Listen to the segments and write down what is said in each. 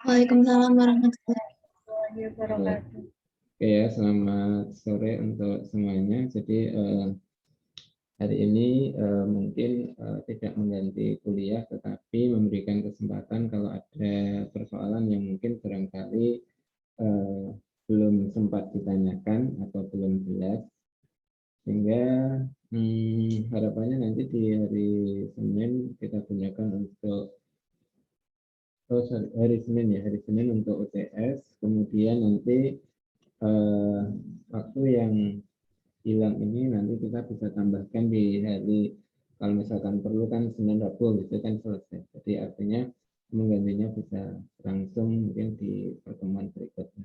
Waalaikumsalam warahmatullahi wabarakatuh. Oke ya, selamat sore untuk semuanya. Jadi hari ini mungkin tidak mengganti kuliah, tetapi memberikan kesempatan kalau ada persoalan yang mungkin barangkali belum sempat ditanyakan atau belum jelas, sehingga harapannya nanti di hari Senin kita gunakan untuk hari Senin untuk UTS, kemudian nanti waktu yang hilang ini nanti kita bisa tambahkan di hari, kalau misalkan perlu kan Senin Rabu gitu kan selesai. Jadi artinya menggantinya bisa langsung mungkin di pertemuan berikutnya.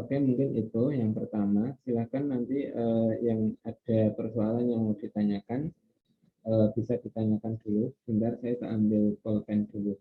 Oke, mungkin itu yang pertama. Silakan nanti yang ada persoalan yang mau ditanyakan bisa ditanyakan dulu. Sebentar saya ambil pulpen dulu.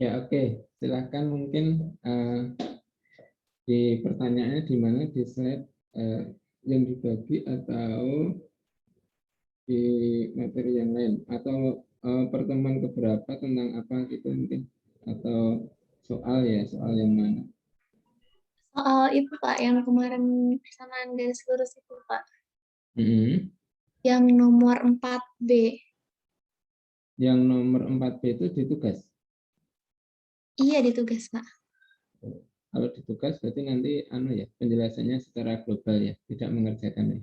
Ya, oke. Silakan mungkin di pertanyaannya di mana, di slide yang dibagi atau di materi yang lain, atau pertemuan keberapa tentang apa gitu mungkin, atau soal yang mana? Soal itu Pak, yang kemarin persamaan garis lurus itu Pak. Yang nomor 4B. Yang nomor 4B itu di tugas? Iya, di tugas Pak. Kalau di tugas berarti nanti ya penjelasannya secara global ya, tidak mengerjakan ya.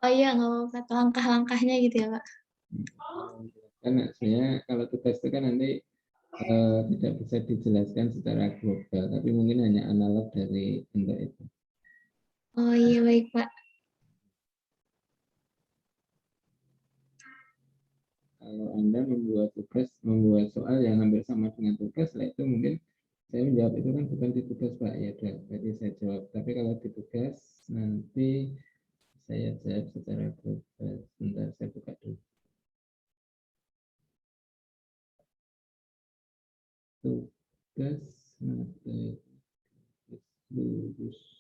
Oh iya, nggak apa-apa, langkah-langkahnya gitu ya Pak. Karena sebenarnya kalau tugas itu kan nanti tidak bisa dijelaskan secara global, tapi mungkin hanya analog dari bentuk itu. Oh iya, baik Pak. Kalau Anda membuat soal yang hampir sama dengan tugas, lah itu mungkin saya menjawab itu kan bukan di tugas Pak, ya jadi saya jawab. Tapi kalau di tugas nanti saya jawab secara global. Sebentar saya buka dulu. Tugas materi lulus.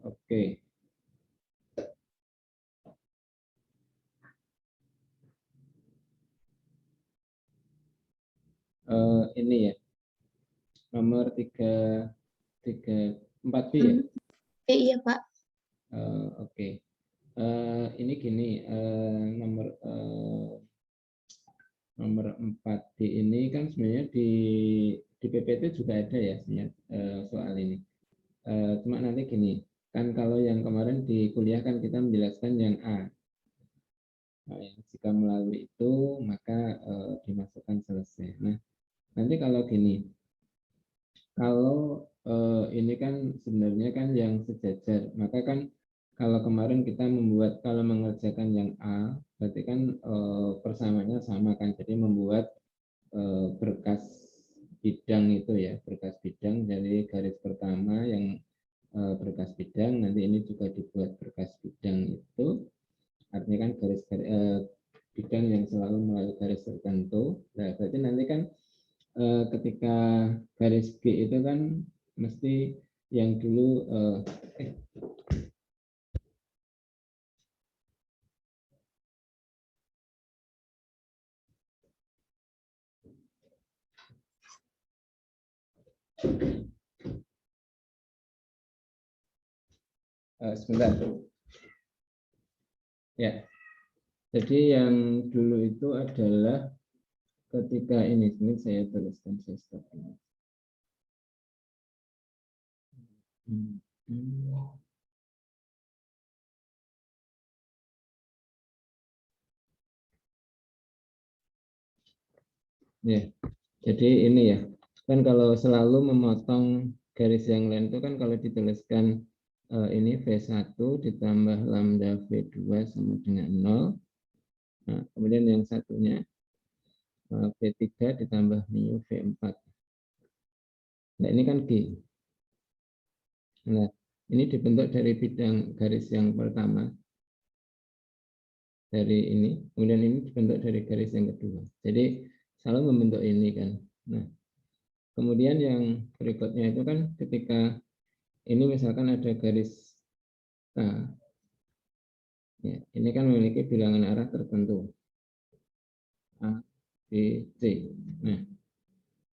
Oke. Ini ya nomor 4B ya. Iya Pak. Oke. Ini gini, nomor 4D ini kan sebenarnya di PPT juga ada ya sebenarnya soal ini. Cuma nanti gini, kan kalau yang kemarin di kuliah kan kita menjelaskan yang A. Nah, jika melalui itu maka dimasukkan selesai. Nah, nanti kalau gini, kalau ini kan sebenarnya kan yang sejajar, maka kan kalau kemarin kita kalau mengerjakan yang A, berarti kan persamaannya sama kan, jadi membuat berkas bidang itu ya, berkas bidang dari garis pertama yang berkas bidang, nanti ini juga dibuat berkas bidang itu, artinya kan bidang yang selalu melalui garis tertentu. Nah, berarti nanti kan ketika garis B itu kan mesti yang dulu sebentar. Ya, jadi yang dulu itu adalah ketika ini saya tuliskan saya stop ini. Ya, jadi ini ya, kan kalau selalu memotong garis yang lain itu kan kalau dituliskan ini V1 ditambah lambda V2 sama dengan 0. Nah, kemudian yang satunya V3 ditambah mu V4. Nah, ini kan G. Nah, ini dibentuk dari bidang garis yang pertama. Dari ini, kemudian ini dibentuk dari garis yang kedua. Jadi, selalu membentuk ini kan. Nah, kemudian yang berikutnya itu kan ketika ini misalkan ada garis K, ya, ini kan memiliki bilangan arah tertentu. A, B, C. Nah,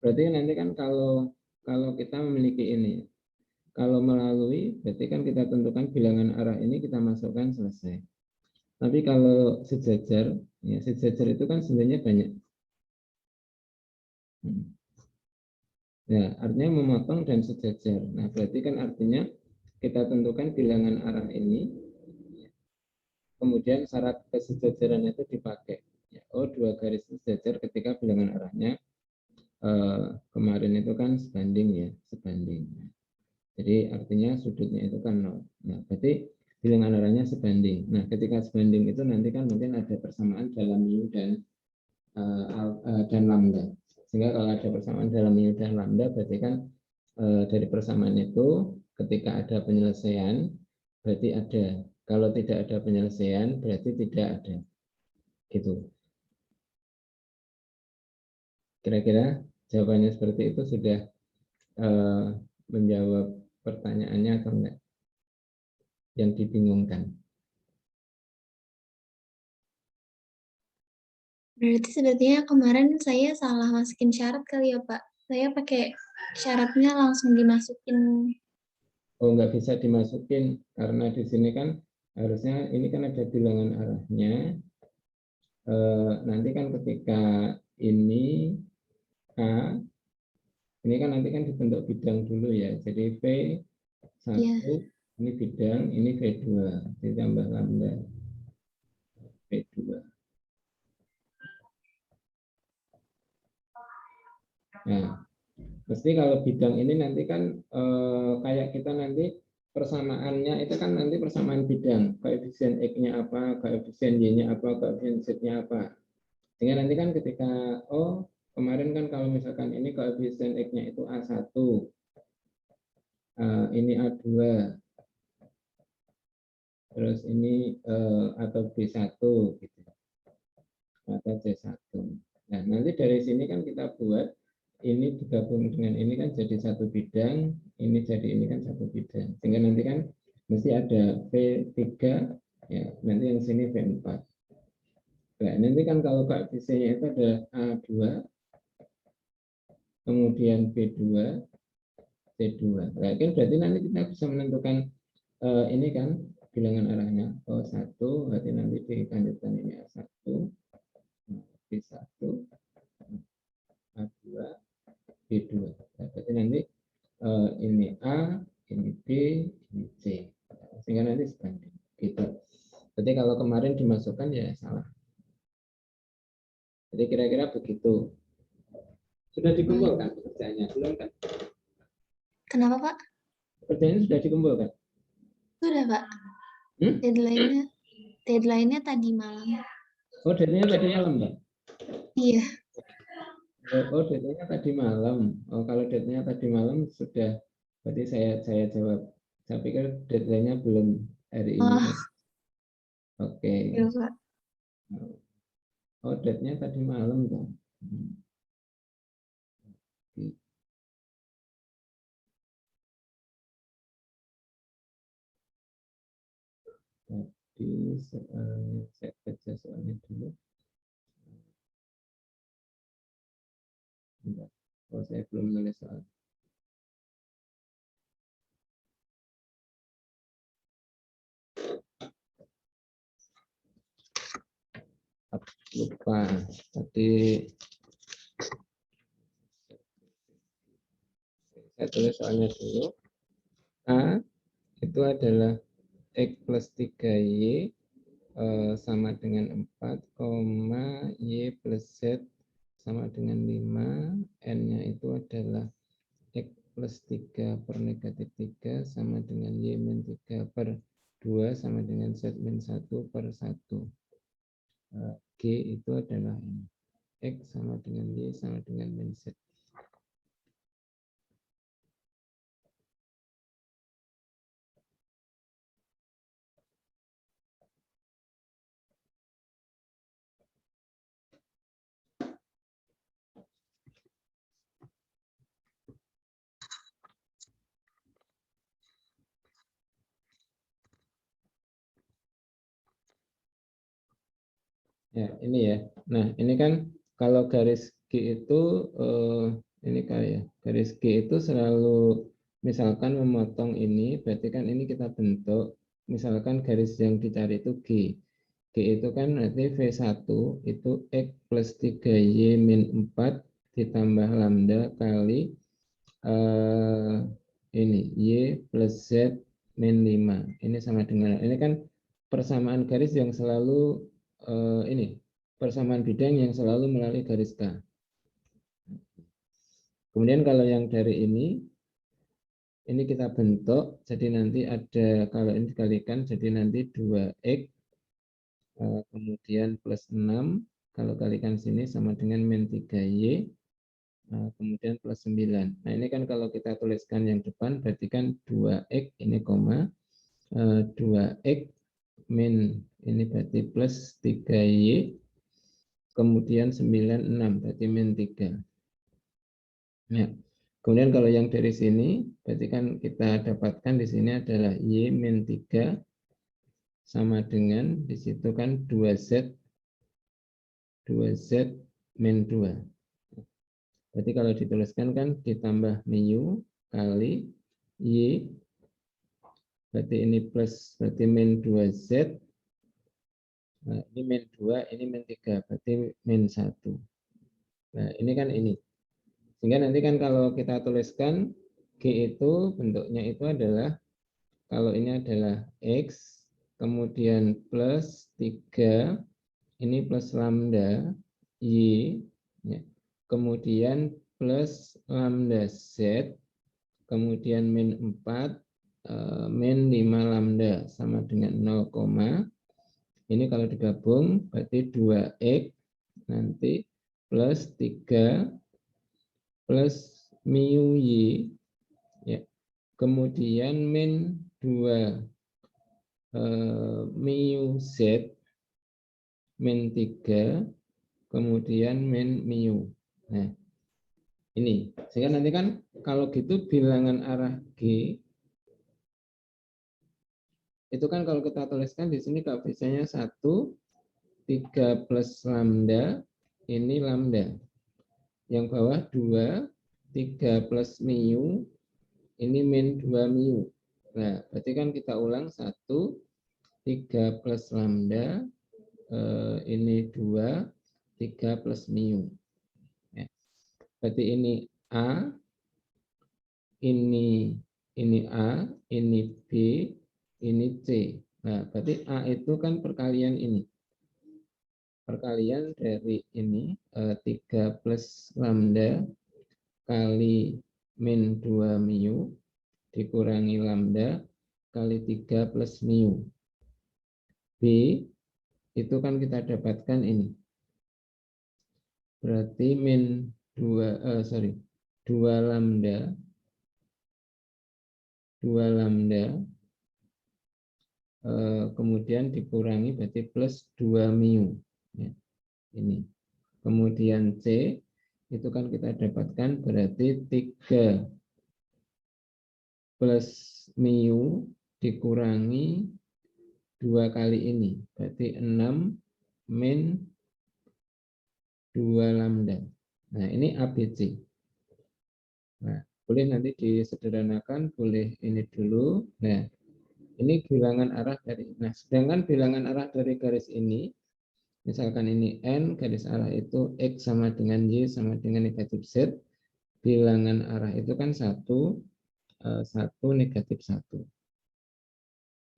berarti nanti kan kalau kita memiliki ini, kalau melalui, berarti kan kita tentukan bilangan arah ini kita masukkan selesai. Tapi kalau sejajar, ya sejajar itu kan sebenarnya banyak. Ya, artinya memotong dan sejajar. Nah, berarti kan artinya kita tentukan bilangan arah ini, kemudian syarat kesejajaran itu dipakai. Ya, oh, dua garis sejajar ketika bilangan arahnya kemarin itu kan sebanding ya, sebanding. Jadi artinya sudutnya itu kan 0. Nah, berarti bilangan arahnya sebanding. Nah, ketika sebanding itu nanti kan mungkin ada persamaan dalam mu dan lambda. Sehingga kalau ada persamaan dalam mu dan lambda, berarti kan dari persamaan itu ketika ada penyelesaian berarti ada. Kalau tidak ada penyelesaian berarti tidak ada. Gitu. Kira-kira jawabannya seperti itu sudah menjawab pertanyaannya atau enggak? Yang dibingungkan. Berarti sebetulnya kemarin saya salah masukin syarat kali ya, Pak. Saya pakai syaratnya langsung dimasukin. Oh, nggak bisa dimasukin karena di sini kan harusnya ini kan ada bilangan arahnya. Nanti kan ketika ini A, ini kan nanti kan dibentuk bidang dulu ya. Jadi V1 Ya. ini bidang, ini V2 ditambah lambda V2. Nah, mesti kalau bidang ini nanti kan kayak kita nanti persamaannya itu kan nanti persamaan bidang, koefisien X-nya apa, koefisien Y-nya apa, koefisien Z-nya apa. Sehingga nanti kan ketika, oh kemarin kan kalau misalkan ini koefisien X-nya itu A1, ini A2, terus ini atau B1 gitu, atau C1. Nah, nanti dari sini kan kita buat ini digabung dengan ini kan jadi satu bidang, ini jadi ini kan satu bidang. Sehingga nanti kan mesti ada V3, ya nanti yang sini V4. Nah, nanti kan kalau koefisiennya itu ada A2, kemudian B2, C2. Nah, kan berarti nanti kita bisa menentukan ini kan bilangan arahnya. Oh, 1, berarti nanti dilanjutkan ini A1, B1, A2, B2. Nah, berarti nanti ini A, ini B, ini C. Sehingga nanti sebanding. Gitu. Jadi kalau kemarin dimasukkan ya salah. Jadi kira-kira begitu. Sudah dikumpulkan pekerjaannya? Belum kan? Kenapa, Pak? Pekerjaannya sudah dikumpulkan? Sudah, Pak. Deadline-nya tadi malam. Oh, deadline-nya tadi malam, Pak? Iya. Oh, deadline-nya tadi malam. Oh, kalau deadline-nya tadi malam sudah, berarti saya jawab. Saya pikir deadline-nya belum hari ini. Oh, Oke. iya, Pak. Oh, deadline-nya tadi malam, Pak. Tadi soalnya, saya baca soalnya dulu. Enggak. Oh, saya belum nulis soal. lupa tadi saya tulis soalnya dulu. A itu adalah X plus 3Y sama dengan 4, Y plus Z sama dengan 5, N-nya itu adalah X plus 3 per negatif 3 sama dengan Y min 3 per 2 sama dengan Z min 1 per 1. G itu adalah ini. X sama dengan Y sama dengan min Z. Ya, ini ya. Nah, ini kan kalau garis G itu ini kayak garis G itu selalu misalkan memotong ini, berarti kan ini kita bentuk misalkan garis yang dicari itu G. G itu kan berarti V1 itu X plus 3Y min 4 ditambah lambda kali ini Y plus Z min 5. Ini sama dengan, ini kan persamaan garis yang selalu ini persamaan bidang yang selalu melalui garis K. Kemudian kalau yang dari ini kita bentuk, jadi nanti ada, kalau ini dikalikan, jadi nanti 2X, kemudian plus 6, kalau kalikan sini sama dengan min 3Y, kemudian plus 9. Nah ini kan kalau kita tuliskan yang depan, berarti kan 2X, ini koma, 2X min, ini berarti plus 3Y, kemudian 96, berarti min 3. Ya. Kemudian kalau yang dari sini, berarti kan kita dapatkan di sini adalah Y min 3 sama dengan, di situ kan 2Z min 2. Berarti kalau dituliskan kan ditambah mu kali Y, berarti ini plus, berarti min 2Z, nah, ini min 2, ini min 3, berarti min 1. Nah ini kan ini. Sehingga nanti kan kalau kita tuliskan G itu bentuknya itu adalah, kalau ini adalah X, kemudian plus 3, ini plus lambda Y, ya. Kemudian plus lambda Z, kemudian min 4, min 5 lambda sama dengan 0, ini kalau digabung berarti 2X, nanti plus 3 plus mu Y, ya. Kemudian min 2 mu Z min 3, kemudian min mu. Nah, ini. Sehingga nanti kan kalau gitu bilangan arah G, itu kan kalau kita tuliskan di sini koefisiennya 1, 3 plus lambda, ini lambda. Yang bawah 2, 3 plus mu, ini min 2 mu. Nah, berarti kan kita ulang 1, 3 plus lambda, ini 2, 3 plus mu. Ya. Berarti ini A, ini A, ini B, ini C. Nah, berarti A itu kan perkalian ini. Perkalian dari ini 3 plus lambda kali min 2 mu dikurangi lambda kali 3 plus mu. B itu kan kita dapatkan ini. Berarti min 2 lambda 2 lambda kemudian dikurangi berarti plus 2 mu. Ya, ini. Kemudian C itu kan kita dapatkan berarti 3 plus mu dikurangi 2 kali ini, berarti 6 min 2 lambda. Nah, ini ABC. Nah, boleh nanti disederhanakan, boleh ini dulu. Nah, ini bilangan arah dari, nah sedangkan bilangan arah dari garis ini Misalkan ini N, garis arah itu X sama dengan Y sama dengan negatif Z. Bilangan arah itu kan 1, 1, negatif 1.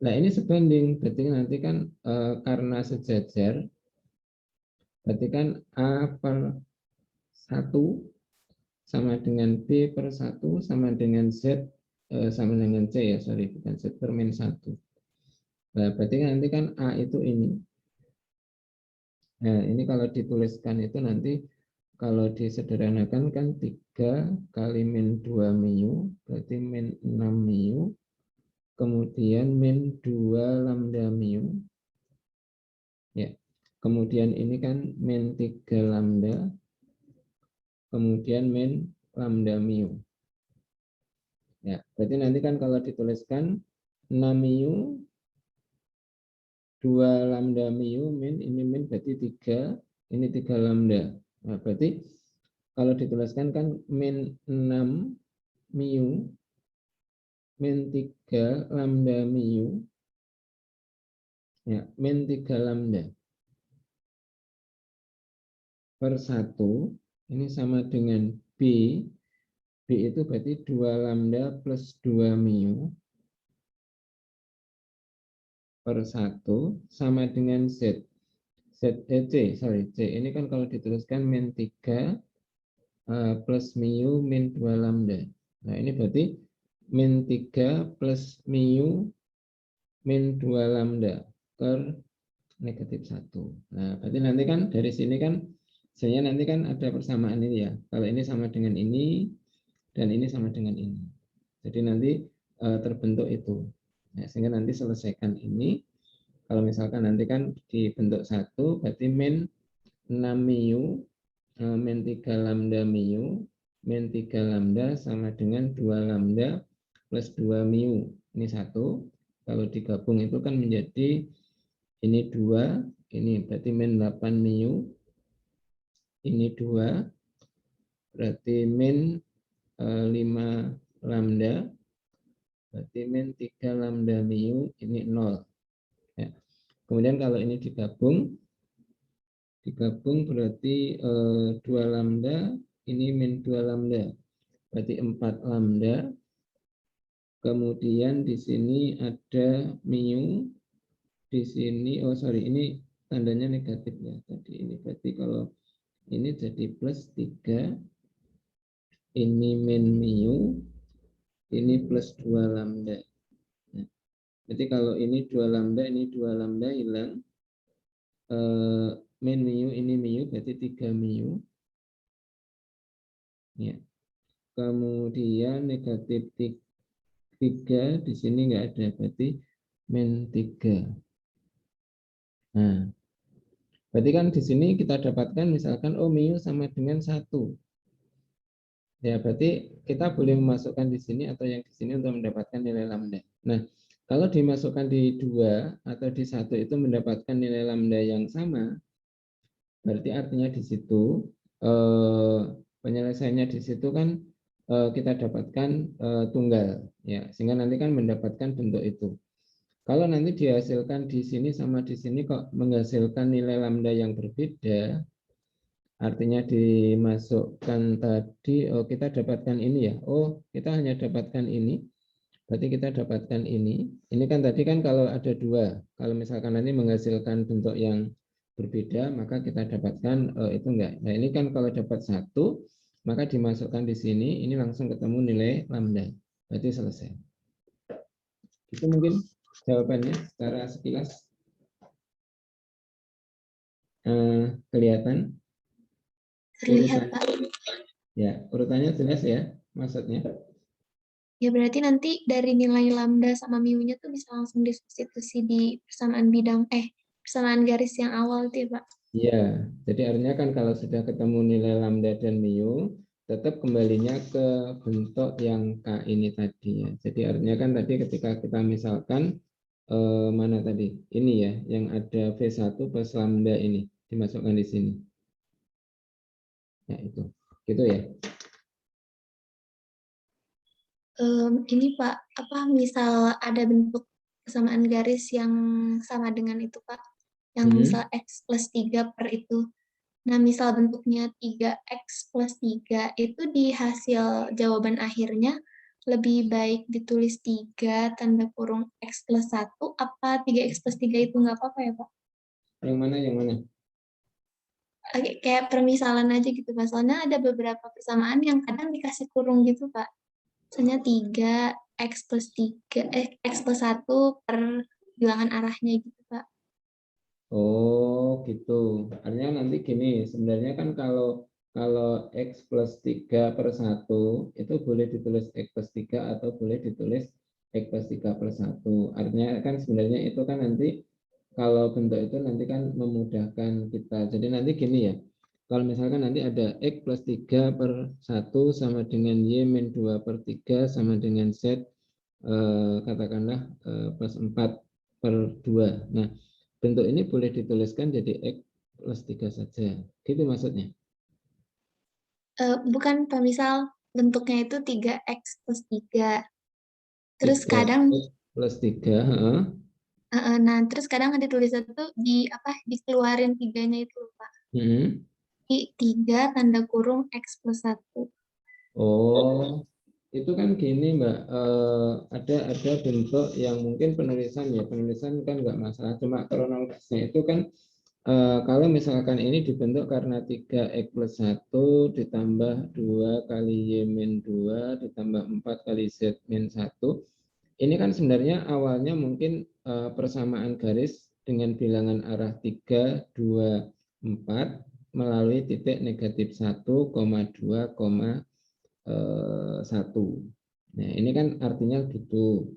Nah ini sebanding, berarti nanti kan karena sejajar, berarti kan A per 1 sama dengan B per 1 sama dengan Z, sama dengan C ya, sorry, bukan Z per min 1. Nah, berarti nanti kan A itu ini. Nah, ini kalau dituliskan itu nanti, kalau disederhanakan kan 3 kali min 2 mu, berarti min 6 mu, kemudian min 2 lambda mu. Ya. Kemudian ini kan min 3 lambda, kemudian min lambda mu. Ya, berarti nanti kan kalau dituliskan 6 mu 2 lambda mu min, ini min berarti 3, ini 3 lambda. Nah, berarti kalau dituliskan kan min 6 mu min 3 lambda mu, ya, min 3 lambda per 1, ini sama dengan B. B itu berarti 2 lambda plus 2 mu per 1 sama dengan Z. C ini kan kalau dituliskan min 3 plus mu min 2 lambda. Nah ini berarti min 3 plus mu min 2 lambda per negatif 1. Nah berarti nanti kan dari sini kan sebenarnya nanti kan ada persamaan ini ya. Kalau ini sama dengan ini dan ini sama dengan ini. Jadi nanti terbentuk itu. Nah, sehingga nanti selesaikan ini. Kalau misalkan nanti kan dibentuk 1, berarti min 6 mu min 3 lambda mu min 3 lambda sama dengan 2 lambda plus 2 mu. Ini 1. Kalau digabung itu kan menjadi ini 2, ini berarti min 8 mu. Ini 2, berarti min 5 lambda, berarti min 3 lambda mu, ini 0. Ya. Kemudian kalau ini digabung berarti 2 lambda, ini min 2 lambda, berarti 4 lambda. Kemudian di sini ada mu, di sini, ini tandanya negatif ya. Tadi ini berarti kalau ini jadi plus 3, ini min mu, ini plus 2 lambda. Nah, jadi kalau ini 2 lambda, ini 2 lambda hilang. Min mu, ini mu, berarti 3 mu. Ya. Kemudian negatif 3, di sini nggak ada, berarti min 3. Nah, berarti kan di sini kita dapatkan misalkan mu sama dengan 1. Ya, berarti kita boleh memasukkan di sini atau yang di sini untuk mendapatkan nilai lambda. Nah, kalau dimasukkan di 2 atau di 1 itu mendapatkan nilai lambda yang sama, berarti artinya di situ penyelesaiannya di situ kan kita dapatkan tunggal, ya, sehingga nanti kan mendapatkan bentuk itu. Kalau nanti dihasilkan di sini sama di sini kok menghasilkan nilai lambda yang berbeda, artinya dimasukkan tadi, kita dapatkan ini ya, kita hanya dapatkan ini, berarti kita dapatkan ini. Ini kan tadi kan kalau ada 2, kalau misalkan nanti menghasilkan bentuk yang berbeda, maka kita dapatkan itu enggak. Nah ini kan kalau dapat 1, maka dimasukkan di sini, ini langsung ketemu nilai lambda, berarti selesai. Itu mungkin jawabannya secara sekilas kelihatan. Terlihat, Pak. Ya, urutannya jelas ya maksudnya. Ya berarti nanti dari nilai lambda sama mu-nya tuh bisa langsung disubstitusi di persamaan garis yang awal itu ya, Pak. Iya, jadi artinya kan kalau sudah ketemu nilai lambda dan mu, tetap kembalinya ke bentuk yang K ini tadi ya. Jadi artinya kan tadi ketika kita misalkan mana tadi? Ini ya, yang ada V1 plus lambda ini dimasukkan di sini. Ya itu. Gitu ya. Ini Pak, misal ada bentuk persamaan garis yang sama dengan itu Pak, yang misal X plus 3 per itu. Nah, misal bentuknya 3X plus 3, itu di hasil jawaban akhirnya lebih baik ditulis 3 tanda kurung X plus 1, apa 3X plus 3 itu nggak apa-apa ya, Pak? Yang mana, yang mana? Kayak permisalan aja gitu, Pak. Soalnya ada beberapa persamaan yang kadang dikasih kurung gitu, Pak. Misalnya 3X plus 3, X plus 1 per bilangan arahnya gitu, Pak. Oh, gitu. Artinya nanti gini, sebenarnya kan kalau kalau X plus 3 per 1, itu boleh ditulis X plus 3 atau boleh ditulis X plus 3 per 1. Artinya kan sebenarnya itu kan nanti, kalau bentuk itu nanti kan memudahkan kita. Jadi nanti gini ya, kalau misalkan nanti ada X plus 3 per 1 sama dengan Y min 2 per 3 sama dengan Z, katakanlah plus 4 per 2. Nah, bentuk ini boleh dituliskan jadi X plus 3 saja. Gitu maksudnya? Bukan, Pak. Misal bentuknya itu 3X plus 3. Terus 3X kadang, plus 3. nah terus kadang ada tulisan tuh dikeluarin tiganya itu, Pak. Di 3 tanda kurung X plus 1. Oh, itu kan gini Mbak, ada bentuk yang mungkin penulisan kan nggak masalah, cuma kronologisnya itu kan, kalau misalkan ini dibentuk karena 3X plus 1 ditambah 2 kali Y min 2 ditambah 4 kali Z min 1, ini kan sebenarnya awalnya mungkin persamaan garis dengan bilangan arah 3, 2, 4 melalui titik negatif 1, 2, 1. Nah, ini kan artinya gitu.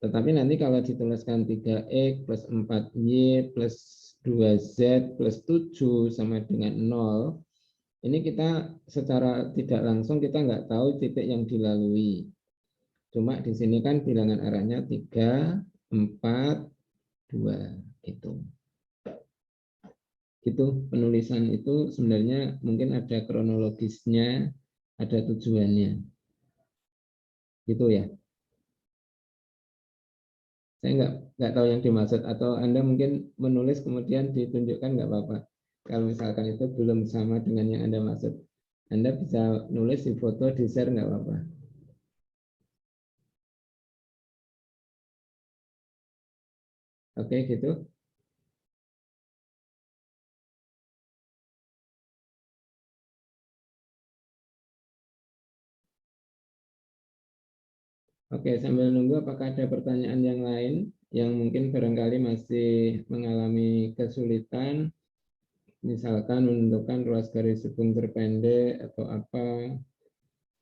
Tetapi nanti kalau dituliskan 3X plus 4Y plus 2Z plus 7 sama dengan 0, ini kita secara tidak langsung kita nggak tahu titik yang dilalui. Cuma di sini kan bilangan arahnya 3, 4, 2 gitu. Gitu, penulisan itu sebenarnya mungkin ada kronologisnya, ada tujuannya. Gitu ya. Saya nggak tahu yang dimaksud, atau Anda mungkin menulis kemudian ditunjukkan nggak apa-apa. Kalau misalkan itu belum sama dengan yang Anda maksud, Anda bisa nulis di foto, di share nggak apa-apa. Oke, gitu. Oke, sambil nunggu apakah ada pertanyaan yang lain yang mungkin barangkali masih mengalami kesulitan, misalkan menentukan ruas garis hubung terpendek atau apa,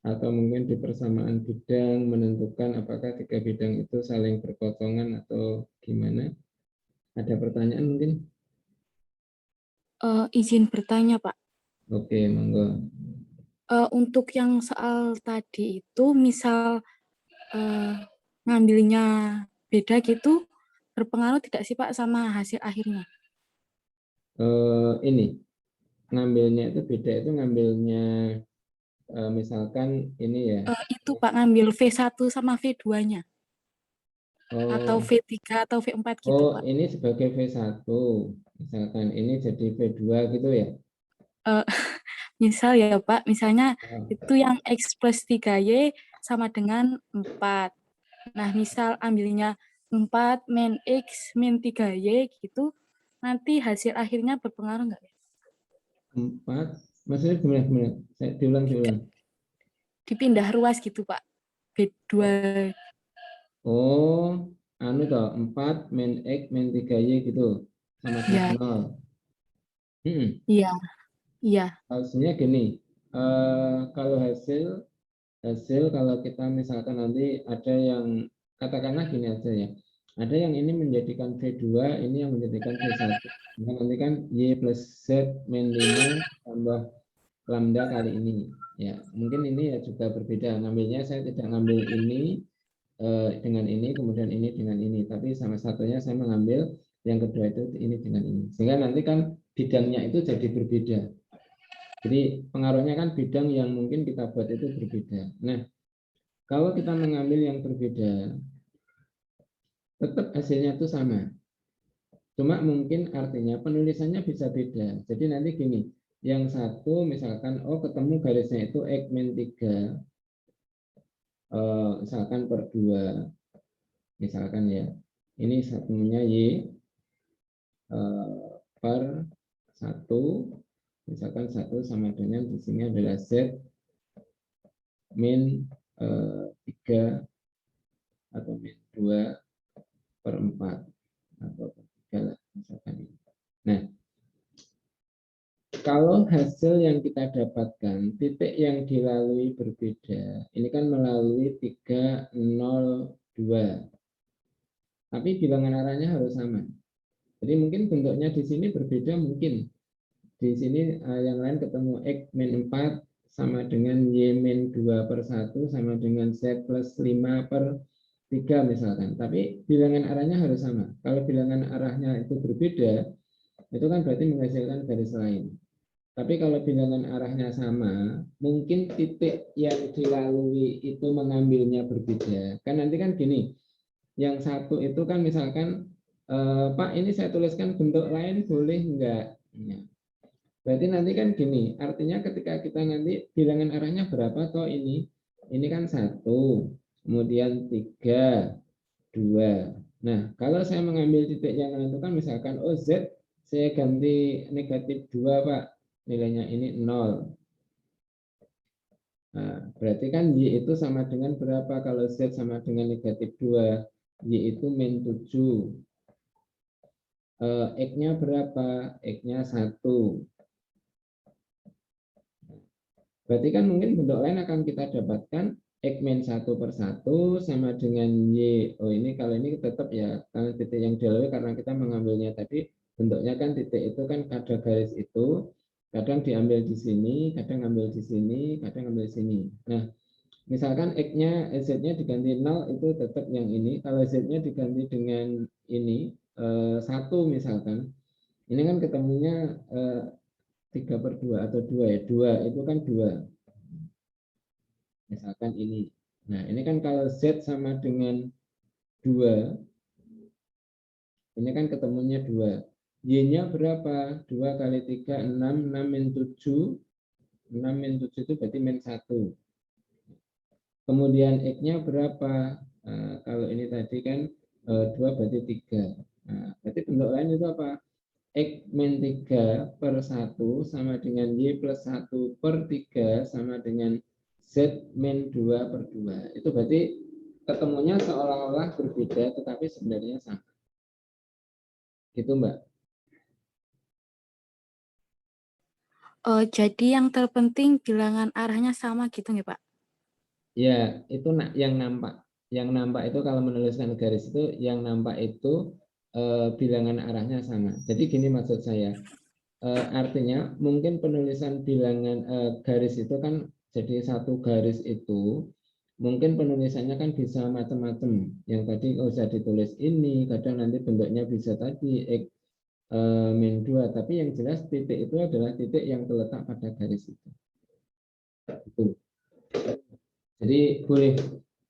atau mungkin di persamaan bidang menentukan apakah tiga bidang itu saling berpotongan atau gimana. Ada pertanyaan mungkin? Izin bertanya, Pak. Oke, monggo. Untuk yang soal tadi itu, misal ngambilnya beda gitu, berpengaruh tidak sih Pak sama hasil akhirnya? Ini ngambilnya itu beda, itu ngambilnya misalkan ini ya. Itu Pak, ngambil V1 sama V2-nya. Atau Oh, V3 atau V4 gitu, Pak. ini sebagai V1. Misalkan ini jadi V2 gitu ya. Misal ya Pak, misalnya Oh, itu yang X plus 3Y sama dengan 4. Nah, misal ambilnya 4 min X min 3Y gitu, nanti hasil akhirnya berpengaruh nggak? 4, maksudnya gimana? Saya diulang. Dipindah ruas gitu Pak. B2. Oh, anu toh, 4 min X min 3Y gitu. Sama dengan Ya, 0. iya, iya. Hasilnya gini, kalau hasil kalau kita misalkan nanti ada yang, katakanlah gini aja ya, ada yang ini menjadikan V2, ini yang menjadikan V1. Nah, nanti kan Y plus Z min 5 tambah lambda kali ini. Ya, mungkin ini ya juga berbeda. Ngambilnya saya tidak ngambil ini dengan ini, kemudian ini dengan ini, tapi sama satunya saya mengambil yang kedua itu ini dengan ini. Sehingga nanti kan bidangnya itu jadi berbeda. Jadi pengaruhnya kan bidang yang mungkin kita buat itu berbeda. Nah, kalau kita mengambil yang berbeda, tetap hasilnya itu sama. Cuma mungkin artinya penulisannya bisa beda. Jadi nanti gini, yang satu misalkan, oh ketemu garisnya itu X min 3, misalkan per 2, misalkan ya, ini satunya Y per 1, misalkan 1 sama dengan di sini adalah Z min 3 atau min 2 per 4 atau per 3 lah misalkan ini. Nah, kalau hasil yang kita dapatkan titik yang dilalui berbeda, ini kan melalui 302, tapi bilangan arahnya harus sama. Jadi mungkin bentuknya di sini berbeda, mungkin di sini yang lain ketemu X min 4 sama dengan Y min 2 per 1 sama dengan Z plus 5 per 3 misalkan. Tapi bilangan arahnya harus sama. Kalau bilangan arahnya itu berbeda, itu kan berarti menghasilkan garis lain. Tapi kalau bilangan arahnya sama, mungkin titik yang dilalui itu mengambilnya berbeda. Kan nanti kan gini, yang satu itu kan misalkan, Pak ini saya tuliskan bentuk lain boleh enggak? Ya. Berarti nanti kan gini, artinya ketika kita nanti bilangan arahnya berapa toh ini kan 1, kemudian 3, 2. Nah, kalau saya mengambil titik yang lain itu kan misalkan, oh Z saya ganti negatif 2 Pak, nilainya ini 0. Nah, berarti kan Y itu sama dengan berapa kalau Z sama dengan negatif 2? Y itu min 7. X-nya berapa? X-nya 1. Berarti kan mungkin bentuk lain akan kita dapatkan X min 1 per 1 sama dengan Y. Oh ini kalau ini tetap ya, karena titik yang dilalui karena kita mengambilnya tadi, bentuknya kan titik itu kan ada garis itu, kadang diambil di sini, kadang ambil di sini, kadang ambil di sini. Nah, misalkan X-nya, Z-nya diganti 0 itu tetap yang ini, kalau Z-nya diganti dengan ini, 1 misalkan, ini kan ketemunya 3 per 2 atau 2 ya, 2 itu kan 2 misalkan ini. Nah ini kan kalau Z sama dengan 2, ini kan ketemunya 2, Y-nya berapa? 2 kali 3, 6, 6 min 7, 6 min 7 itu berarti min 1. Kemudian X-nya berapa? Nah, kalau ini tadi kan 2 berarti 3. Nah, berarti bentuk lain itu apa? X min 3 per 1 sama dengan Y plus 1 per 3 sama dengan Z min 2 per 2. Itu berarti ketemunya seolah-olah berbeda tetapi sebenarnya sama. Gitu Mbak. Jadi yang terpenting bilangan arahnya sama gitu nggak Pak? Ya, itu yang nampak. Yang nampak itu kalau menuliskan garis itu, yang nampak itu bilangan arahnya sama. Jadi gini maksud saya, artinya mungkin penulisan bilangan garis itu kan jadi satu garis itu, mungkin penulisannya kan bisa macam-macam. Yang tadi usah ditulis ini, kadang nanti bentuknya bisa tadi X min 2, tapi yang jelas titik itu adalah titik yang terletak pada garis itu. Itu. Jadi boleh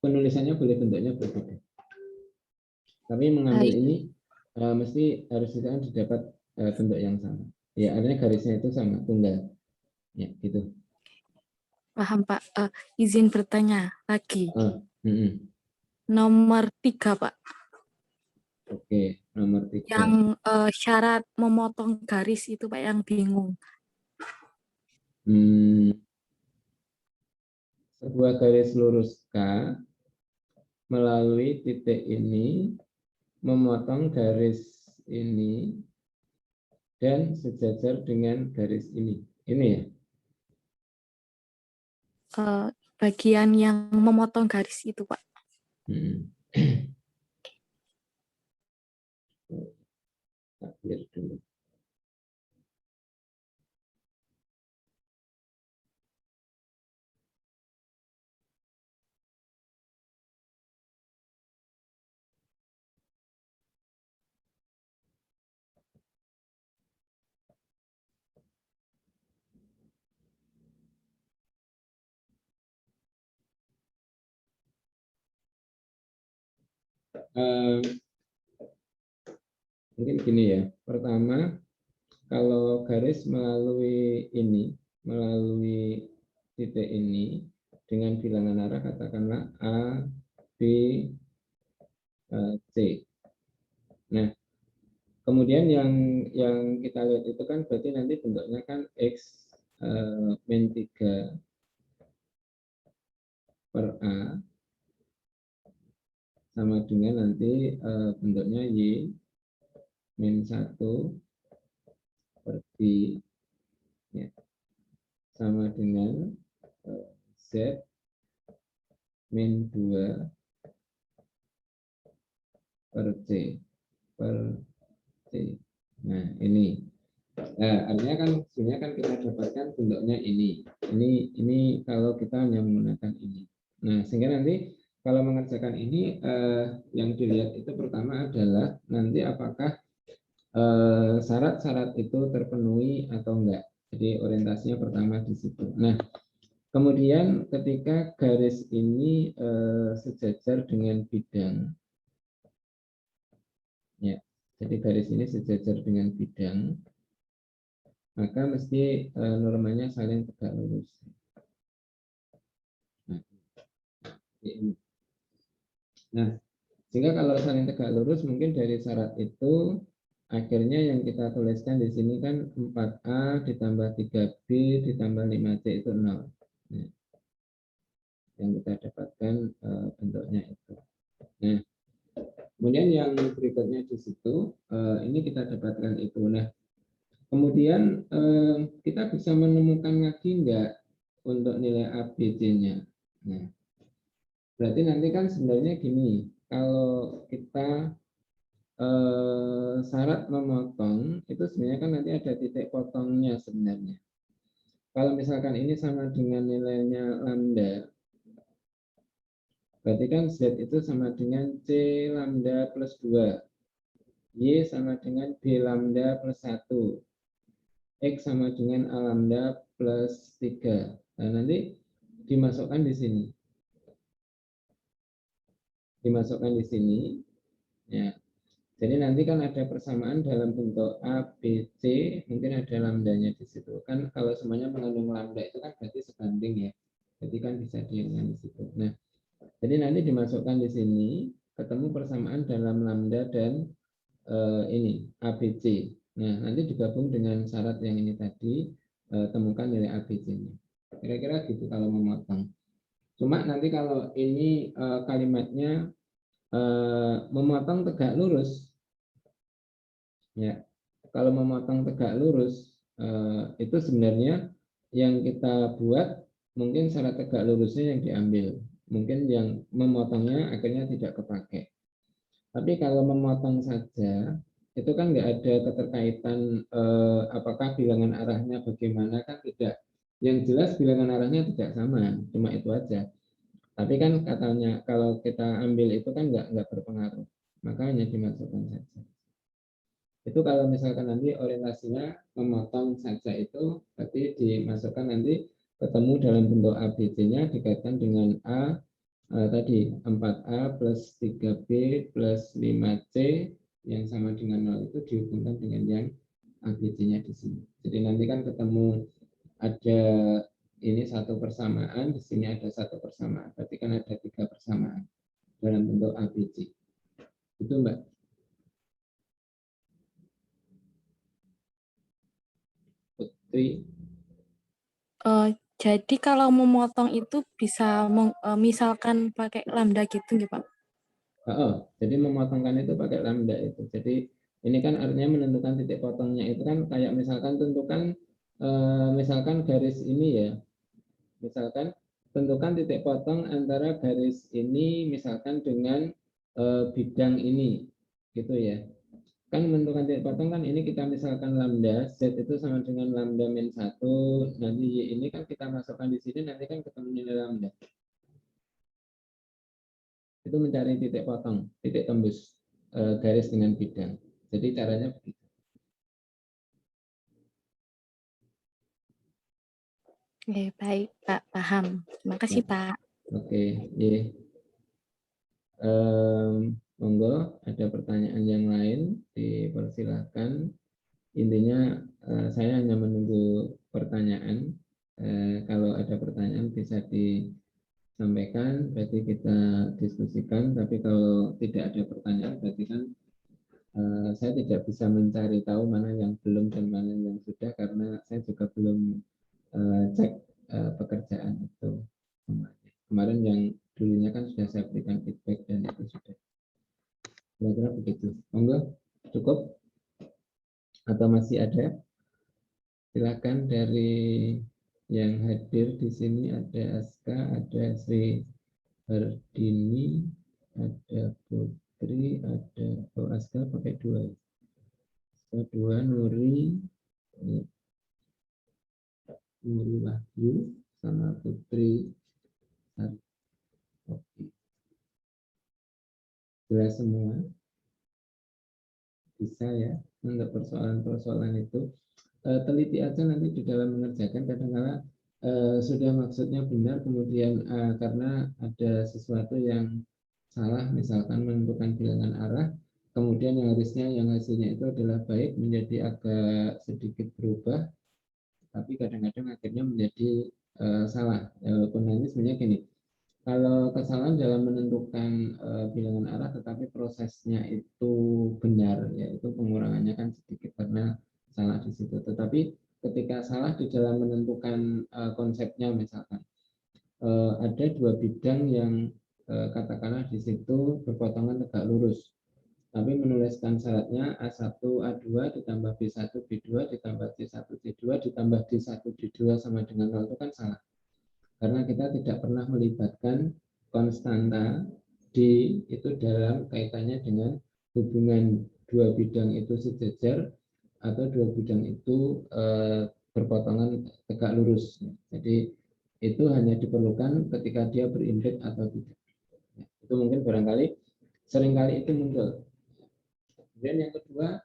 penulisannya boleh bentuknya berbeda. Tapi mengambil Baik, ini mesti harus didapat bentuk yang sama. Ya, artinya garisnya itu sama, tunggal. Ya, gitu. paham Pak. Izin bertanya lagi. Nomor 3 Pak. Oke, nomor 3. Yang syarat memotong garis itu Pak yang bingung. Sebuah garis lurus K melalui titik ini, memotong garis ini, dan sejajar dengan garis ini. Ini ya? Bagian yang memotong garis itu Pak. Takbir dulu. Mungkin gini ya. Pertama, kalau garis melalui titik ini dengan bilangan arah katakanlah A, B, C. Nah, kemudian yang kita lihat itu kan berarti nanti bentuknya kan X min 3 per A sama dengan nanti bentuknya Y min 1 per B ya, sama dengan Z min 2 per C per C. Nah, ini. Nah, artinya kan sebenarnya kan kita dapatkan bentuknya ini. Ini kalau kita hanya menggunakan ini. Nah, sehingga nanti kalau mengerjakan ini yang dilihat itu pertama adalah nanti apakah syarat-syarat itu terpenuhi atau enggak. Jadi orientasinya pertama di situ. Nah, kemudian ketika garis ini sejajar dengan bidang, ya, jadi garis ini sejajar dengan bidang, maka mesti normanya saling tegak lurus. Nah, ini. Nah, sehingga kalau saling tegak lurus mungkin dari syarat itu akhirnya yang kita tuliskan di sini kan 4A ditambah 3B ditambah 5C itu 0. Nah, yang kita dapatkan bentuknya itu. Nah, kemudian yang berikutnya di situ ini kita dapatkan itu. Nah, kemudian kita bisa menemukan lagi enggak untuk nilai A, B, C-nya. Nah, berarti nanti kan sebenarnya gini, kalau kita syarat memotong itu sebenarnya kan nanti ada titik potongnya sebenarnya. Kalau misalkan ini sama dengan nilainya lambda, berarti kan Z itu sama dengan C lambda plus 2, Y sama dengan B lambda plus 1, X sama dengan A lambda plus 3. Nah, nanti dimasukkan di sini. Dimasukkan di sini. Ya. Jadi nanti kan ada persamaan dalam bentuk A, B, C, mungkin ada lambdanya di situ. Kan kalau semuanya mengandung lambda itu kan berarti sebanding ya. Jadi kan bisa dengan di situ. Nah, jadi nanti dimasukkan di sini, ketemu persamaan dalam lambda dan ini A, B, C. Nah, nanti digabung dengan syarat yang ini tadi, temukan nilai A, B, C-nya. Kira-kira gitu kalau memotong. Cuma nanti kalau ini kalimatnya memotong tegak lurus, ya. Kalau memotong tegak lurus itu sebenarnya yang kita buat mungkin syarat tegak lurusnya yang diambil, mungkin yang memotongnya akhirnya tidak kepakai. Tapi kalau memotong saja itu kan nggak ada keterkaitan apakah bilangan arahnya bagaimana, kan tidak. Yang jelas bilangan arahnya tidak sama, cuma itu aja. Tapi kan katanya kalau kita ambil itu kan nggak berpengaruh, maka hanya dimasukkan saja. Itu kalau misalkan nanti orientasinya memotong saja itu berarti dimasukkan nanti ketemu dalam bentuk ABC-nya dikaitkan dengan A tadi 4A plus 3B plus 5C yang sama dengan 0 itu dihubungkan dengan yang ABC-nya di sini. Jadi nanti kan ketemu ada ini satu persamaan, di sini ada satu persamaan. Berarti kan ada 3 persamaan dalam bentuk ABC. Itu Mbak. Putri. Jadi kalau memotong itu bisa misalkan pakai lambda gitu nggih Pak? Jadi memotongkan itu pakai lambda itu. Jadi ini kan artinya menentukan titik potongnya itu kan kayak misalkan tentukan misalkan garis ini ya. Misalkan tentukan titik potong antara garis ini misalkan dengan bidang ini gitu ya. Kan menentukan titik potong kan ini kita misalkan lambda Z itu sama dengan lambda min 1, nanti Y ini kan kita masukkan di sini nanti kan ketemu nilai lambda. Itu mencari titik potong, titik tembus garis dengan bidang. Jadi caranya begitu. Oke, baik Pak, paham. Terima kasih Nah, Pak. oke, yeah. Monggo, ada pertanyaan yang lain, dipersilahkan. Intinya saya hanya menunggu pertanyaan. Kalau ada pertanyaan bisa disampaikan, berarti kita diskusikan. Tapi kalau tidak ada pertanyaan, berarti kan saya tidak bisa mencari tahu mana yang belum dan mana yang sudah, karena saya juga belum cek pekerjaan itu. Kemarin yang dulunya kan sudah saya berikan feedback dan itu sudah. Kira-kira begitu. Monggo, cukup? Atau masih ada? Silakan dari yang hadir di sini, ada Aska, ada Sri Hardini, ada Putri, ada Aska pakai 2. Aska 2, Nuri, Nuri Wahyu, sama Putri. Oke. Jelas semua? Bisa ya, untuk persoalan-persoalan itu. Teliti aja nanti di dalam mengerjakan, kadang-kadang sudah maksudnya benar, kemudian karena ada sesuatu yang salah, misalkan menentukan bilangan arah, kemudian yang harusnya yang hasilnya itu adalah baik menjadi agak sedikit berubah, tapi kadang-kadang akhirnya menjadi salah. Walaupun nanti sebenarnya gini, kalau kesalahan dalam menentukan bilangan arah tetapi prosesnya itu benar, yaitu pengurangannya kan sedikit karena salah di situ. Tetapi ketika salah di dalam menentukan konsepnya, misalkan ada 2 bidang yang katakanlah di situ berpotongan tegak lurus, tapi menuliskan syaratnya A1, A2 ditambah B1, B2 ditambah C1, C2 ditambah D1, D2 sama dengan 0, itu kan salah. Karena kita tidak pernah melibatkan konstanta D itu dalam kaitannya dengan hubungan 2 bidang itu sejajar atau 2 bidang itu berpotongan tegak lurus. Jadi itu hanya diperlukan ketika dia berimpit atau tidak. Itu mungkin barangkali seringkali itu muncul. Kemudian yang kedua,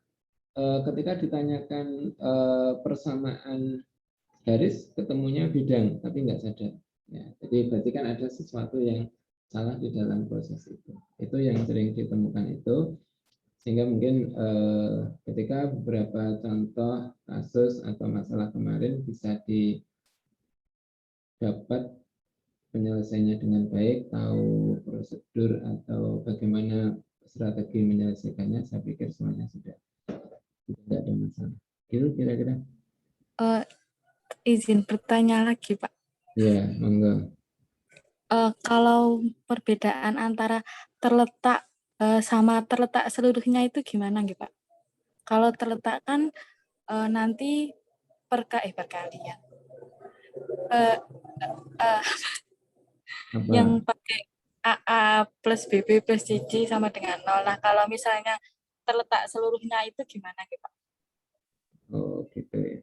ketika ditanyakan persamaan garis, ketemunya bidang tapi nggak sadar. Ya, jadi berarti kan ada sesuatu yang salah di dalam proses itu. Itu yang sering ditemukan itu, sehingga mungkin ketika beberapa contoh kasus atau masalah kemarin bisa didapat penyelesaiannya dengan baik, tahu prosedur atau bagaimana strategi menyelesaikannya, saya pikir semuanya sudah tidak ada masalah. Gitu kira-kira. Izin bertanya lagi, Pak. Ya, monggo. Kalau perbedaan antara terletak sama terletak seluruhnya itu gimana gitu, Pak? Kalau terletak kan nanti perkalian. Yang pakai AA plus BB plus CC sama dengan 0. Nah, kalau misalnya terletak seluruhnya itu gimana gitu, Pak? Oh, gitu ya.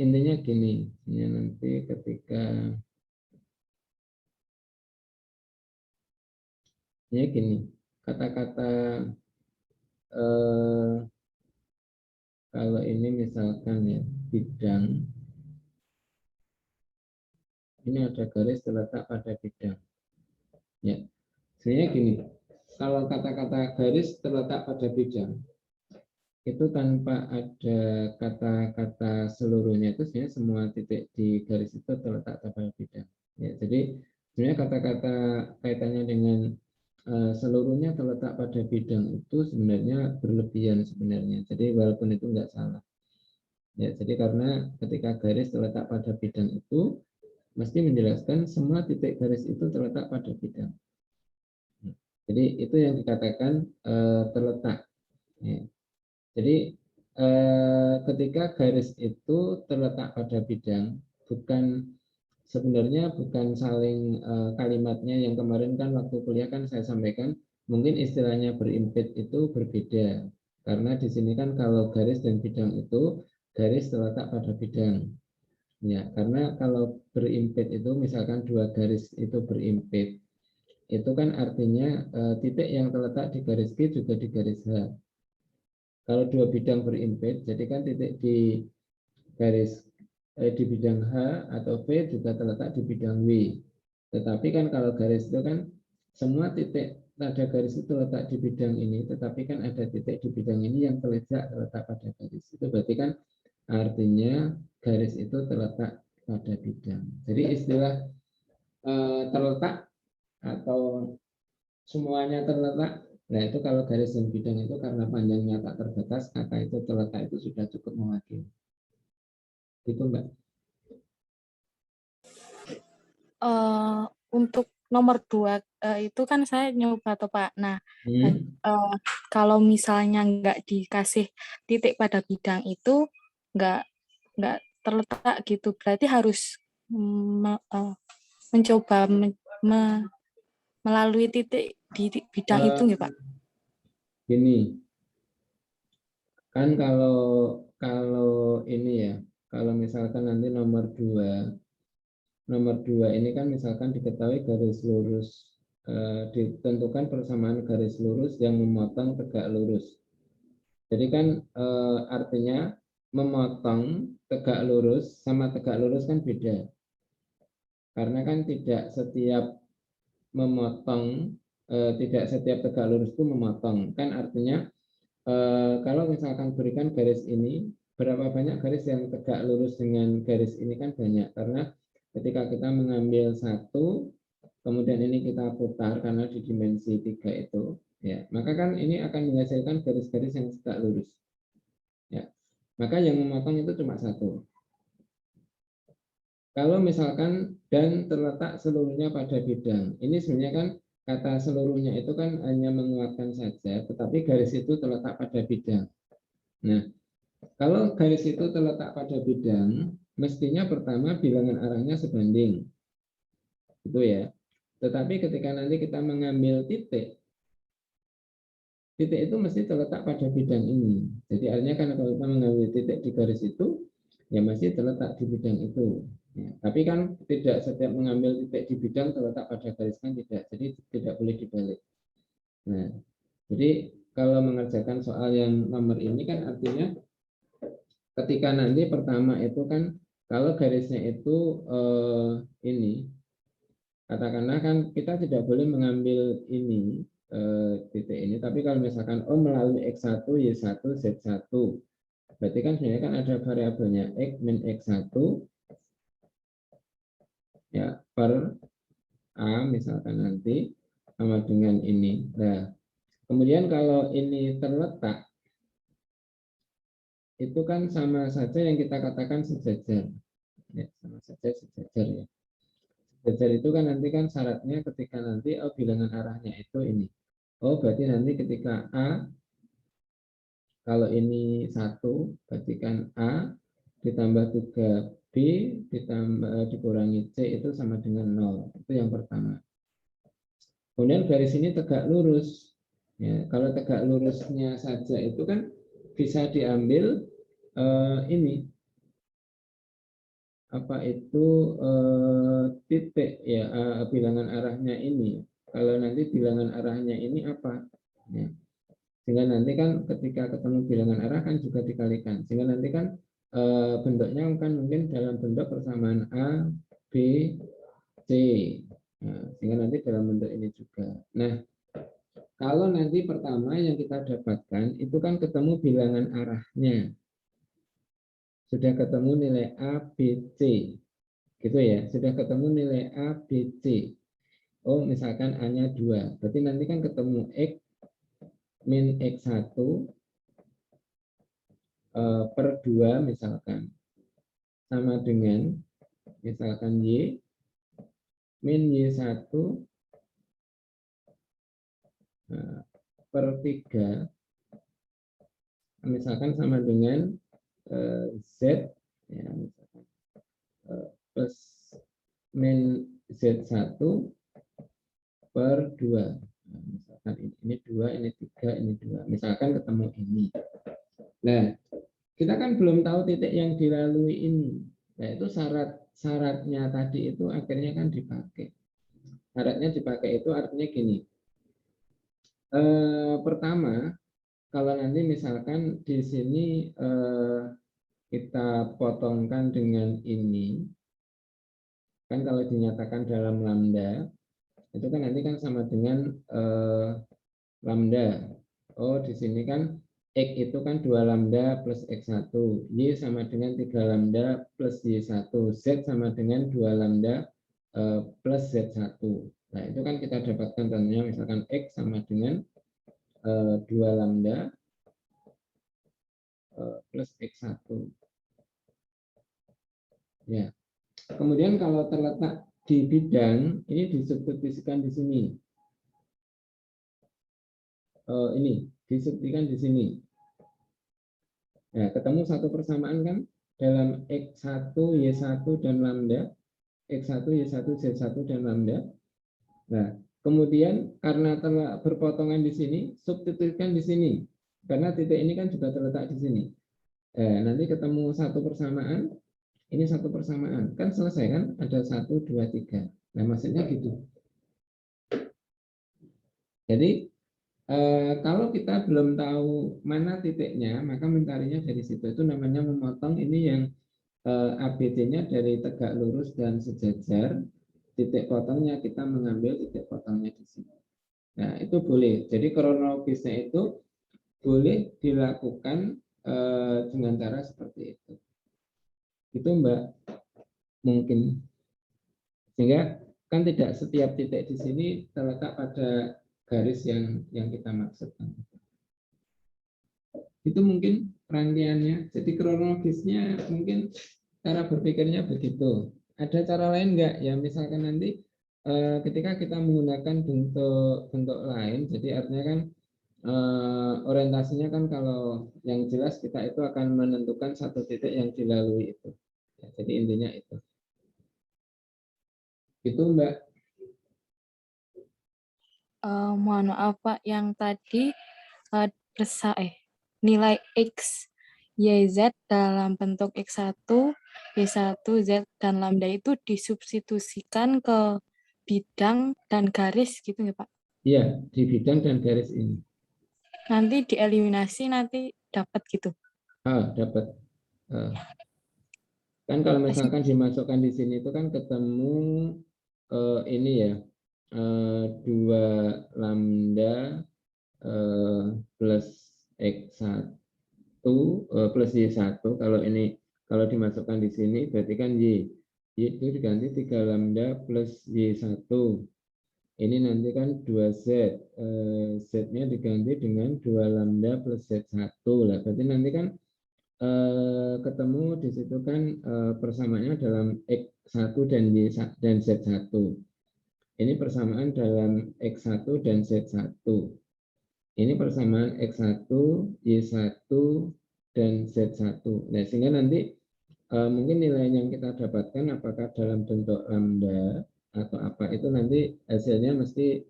Intinya gini, ya nanti ketika ya gini, kata-kata kalau ini misalkan ya bidang, ini ada garis terletak pada bidang. Ya, sebenarnya gini, kalau kata-kata garis terletak pada bidang itu tanpa ada kata-kata seluruhnya, itu sebenarnya semua titik di garis itu terletak pada bidang. Ya, jadi sebenarnya kata-kata kaitannya dengan seluruhnya terletak pada bidang itu sebenarnya berlebihan sebenarnya. Jadi walaupun itu enggak salah. Ya, jadi karena ketika garis terletak pada bidang itu mesti menjelaskan semua titik garis itu terletak pada bidang. Jadi itu yang dikatakan terletak. Ya. Jadi ketika garis itu terletak pada bidang, sebenarnya bukan saling kalimatnya yang kemarin kan waktu kuliah kan saya sampaikan, mungkin istilahnya berimpit itu berbeda. Karena di sini kan kalau garis dan bidang itu garis terletak pada bidang. Ya, karena kalau berimpit itu misalkan 2 garis itu berimpit, itu kan artinya titik yang terletak di garis G juga di garis H. Kalau 2 bidang berimpit, jadi kan titik di garis di bidang H atau V juga terletak di bidang W. Tetapi kan kalau garis itu kan semua titik ada garis itu terletak di bidang ini, tetapi kan ada titik di bidang ini yang terletak pada garis. Itu berarti kan artinya garis itu terletak pada bidang. Jadi istilah terletak atau semuanya terletak, nah itu kalau garis dan bidang itu karena panjangnya tak terbatas, kata itu terletak itu sudah cukup mewakili. Itu Mbak. Untuk nomor 2 itu kan saya nyoba tuh Pak. Nah, kalau misalnya nggak dikasih titik pada bidang itu nggak terletak gitu, berarti harus mencoba melalui titik di bidang itu nggak Pak? Gini, kan kalau ini ya, kalau misalkan nanti nomor 2 ini kan misalkan diketahui garis lurus, ditentukan persamaan garis lurus yang memotong tegak lurus. Jadi kan artinya memotong tegak lurus sama tegak lurus kan beda. Karena kan tidak setiap memotong, tidak setiap tegak lurus itu memotong. Kan artinya kalau misalkan berikan garis ini, berapa banyak garis yang tegak lurus dengan garis ini kan banyak. Karena ketika kita mengambil satu, kemudian ini kita putar karena di dimensi 3 itu, ya, maka kan ini akan menghasilkan garis-garis yang tegak lurus. Ya, maka yang memotong itu cuma satu. Kalau misalkan dan terletak seluruhnya pada bidang, ini sebenarnya kan kata seluruhnya itu kan hanya menguatkan saja, tetapi garis itu terletak pada bidang. Nah, kalau garis itu terletak pada bidang, mestinya pertama bilangan arahnya sebanding. Itu ya. Tetapi ketika nanti kita mengambil titik itu mesti terletak pada bidang ini. Jadi artinya kan kalau kita mengambil titik di garis itu, ya mesti terletak di bidang itu. Ya, tapi kan tidak setiap mengambil titik di bidang terletak pada garis kan tidak. Jadi tidak boleh dibalik. Nah, jadi kalau mengerjakan soal yang nomor ini kan artinya ketika nanti pertama itu kan kalau garisnya itu ini, katakanlah kan kita tidak boleh mengambil ini titik ini, tapi kalau misalkan melalui X1, Y1, Z1, berarti kan sebenarnya kan ada variabelnya X min X1 ya per A misalkan nanti sama dengan ini. Nah, kemudian kalau ini terletak itu kan sama saja yang kita katakan sejajar. Ya, sama saja sejajar ya. Sejajar itu kan nanti kan syaratnya ketika nanti bilangan arahnya itu ini. Berarti nanti ketika A, kalau ini 1, berarti kan A ditambah 3B ditambah dikurangi C itu sama dengan 0. Itu yang pertama. Kemudian garis ini tegak lurus. Ya, kalau tegak lurusnya saja itu kan bisa diambil ini apa itu titik ya bilangan arahnya ini. Kalau nanti bilangan arahnya ini apa? Ya. Sehingga nanti kan ketika ketemu bilangan arah kan juga dikalikan. Sehingga nanti kan bentuknya kan mungkin dalam bentuk persamaan A, B, C. Nah, sehingga nanti dalam bentuk ini juga. Nah, kalau nanti pertama yang kita dapatkan itu kan ketemu bilangan arahnya. Sudah ketemu nilai A, B, C. Gitu ya, sudah ketemu nilai A, B, C. Misalkan A-nya 2. Berarti nanti kan ketemu X min X1 per 2 misalkan. Sama dengan misalkan Y min Y1 per 3 misalkan sama dengan Z ya, misalkan, plus min Z1 per 2. Nah, misalkan ini 2, ini 3, ini 2. Misalkan ketemu ini. Nah, kita kan belum tahu titik yang dilalui ini. Nah, itu syaratnya tadi itu akhirnya kan dipakai. Syaratnya dipakai itu artinya gini. Pertama, kalau nanti misalkan di sini kita potongkan dengan ini, kan kalau dinyatakan dalam lambda, Itu kan nanti kan sama dengan lambda. Oh, di sini kan X itu kan 2 lambda plus X1. Y sama dengan 3 lambda plus Y1. Z sama dengan 2 lambda plus Z1. Nah, itu kan kita dapatkan contohnya misalkan X sama dengan 2 lambda plus X1. Ya. Kemudian kalau terletak di bidang, ini disubstitusikan di sini. Ini disubstitusikan di sini. Nah, ketemu satu persamaan kan dalam X1, Y1, dan lambda. X1, Y1, Z1, dan lambda. Nah, kemudian karena telah berpotongan di sini, substitusikan di sini. Karena titik ini kan juga terletak di sini. Nanti ketemu satu persamaan, ini satu persamaan. Kan selesai kan? Ada 1, 2, 3. Nah, maksudnya gitu. Jadi, kalau kita belum tahu mana titiknya, maka mencarinya dari situ. Itu namanya memotong. Ini yang ABD-nya dari tegak lurus dan sejajar. Titik potongnya kita mengambil titik potongnya di sini. Nah, itu boleh. Jadi kronologisnya itu boleh dilakukan dengan cara seperti itu. Itu Mbak, mungkin. Sehingga kan tidak setiap titik di sini terletak pada garis yang kita maksudkan. Itu mungkin rangkaiannya. Jadi kronologisnya mungkin cara berpikirnya begitu. Ada cara lain enggak? Ya misalkan nanti ketika kita menggunakan bentuk lain, jadi artinya kan orientasinya kan kalau yang jelas kita itu akan menentukan satu titik yang dilalui itu. Ya, jadi intinya itu. Itu Mbak. Mohon maaf Pak, yang tadi nilai X, Y, Z dalam bentuk X1, Y1, Z, dan lambda itu disubstitusikan ke bidang dan garis gitu ya Pak? Iya, di bidang dan garis ini. Nanti dieliminasi, nanti dapat gitu. Dapat. Kan kalau misalkan dimasukkan di sini itu kan ketemu ini ya, 2 lambda plus X1 plus Y1. Kalau ini kalau dimasukkan di sini berarti kan Y itu diganti 3 lambda plus Y1. Ini nanti kan 2Z, Z-nya diganti dengan 2 lambda plus Z1 lah. Berarti nanti kan ketemu di situ kan persamaannya dalam X1 dan Y1 dan Z1. Ini persamaan dalam X1 dan Z1. Ini persamaan X1, Y1, dan Z1. Nah, sehingga nanti mungkin nilai yang kita dapatkan apakah dalam bentuk lambda atau apa itu nanti hasilnya mesti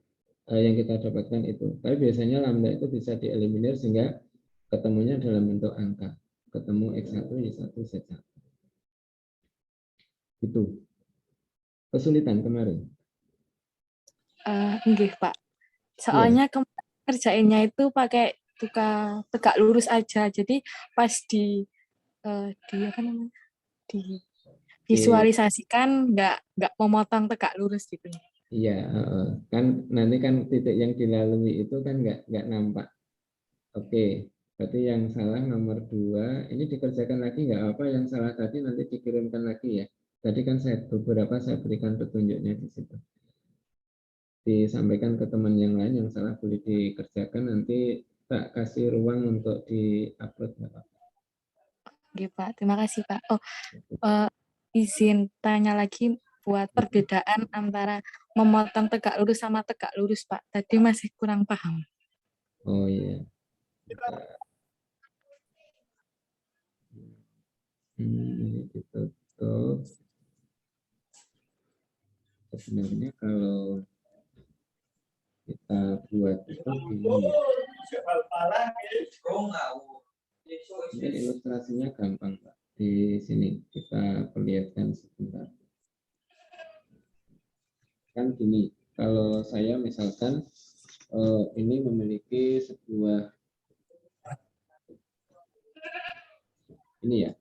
yang kita dapatkan itu. Tapi biasanya lambda itu bisa dieliminir sehingga ketemunya dalam bentuk angka. Ketemu X1, Y1, Z1. Itu. Kesulitan kemarin. Enggak Pak. Soalnya kerjainnya itu pakai tukang tegak lurus aja. Jadi pas di apa namanya? Visualisasikan nggak memotong tegak lurus gitu. Iya, kan nanti kan titik yang dilalui itu kan nggak nampak. Oke, berarti yang salah nomor 2 ini dikerjakan lagi nggak apa, yang salah tadi nanti dikirimkan lagi ya. Tadi kan beberapa saya berikan petunjuknya di situ. Disampaikan ke teman yang lain yang salah boleh dikerjakan, nanti tak kasih ruang untuk di-upload nggak apa-apa. Oke Pak, terima kasih Pak. Izin tanya lagi buat perbedaan antara memotong tegak lurus sama tegak lurus Pak. Tadi masih kurang paham. Oh iya. Ini ditutup. Sebenarnya kalau kita buat itu gini. Mungkin ilustrasinya gampang Pak. Di sini kita perlihatkan sebentar. Kan gini, kalau saya misalkan ini memiliki sebuah ini ya.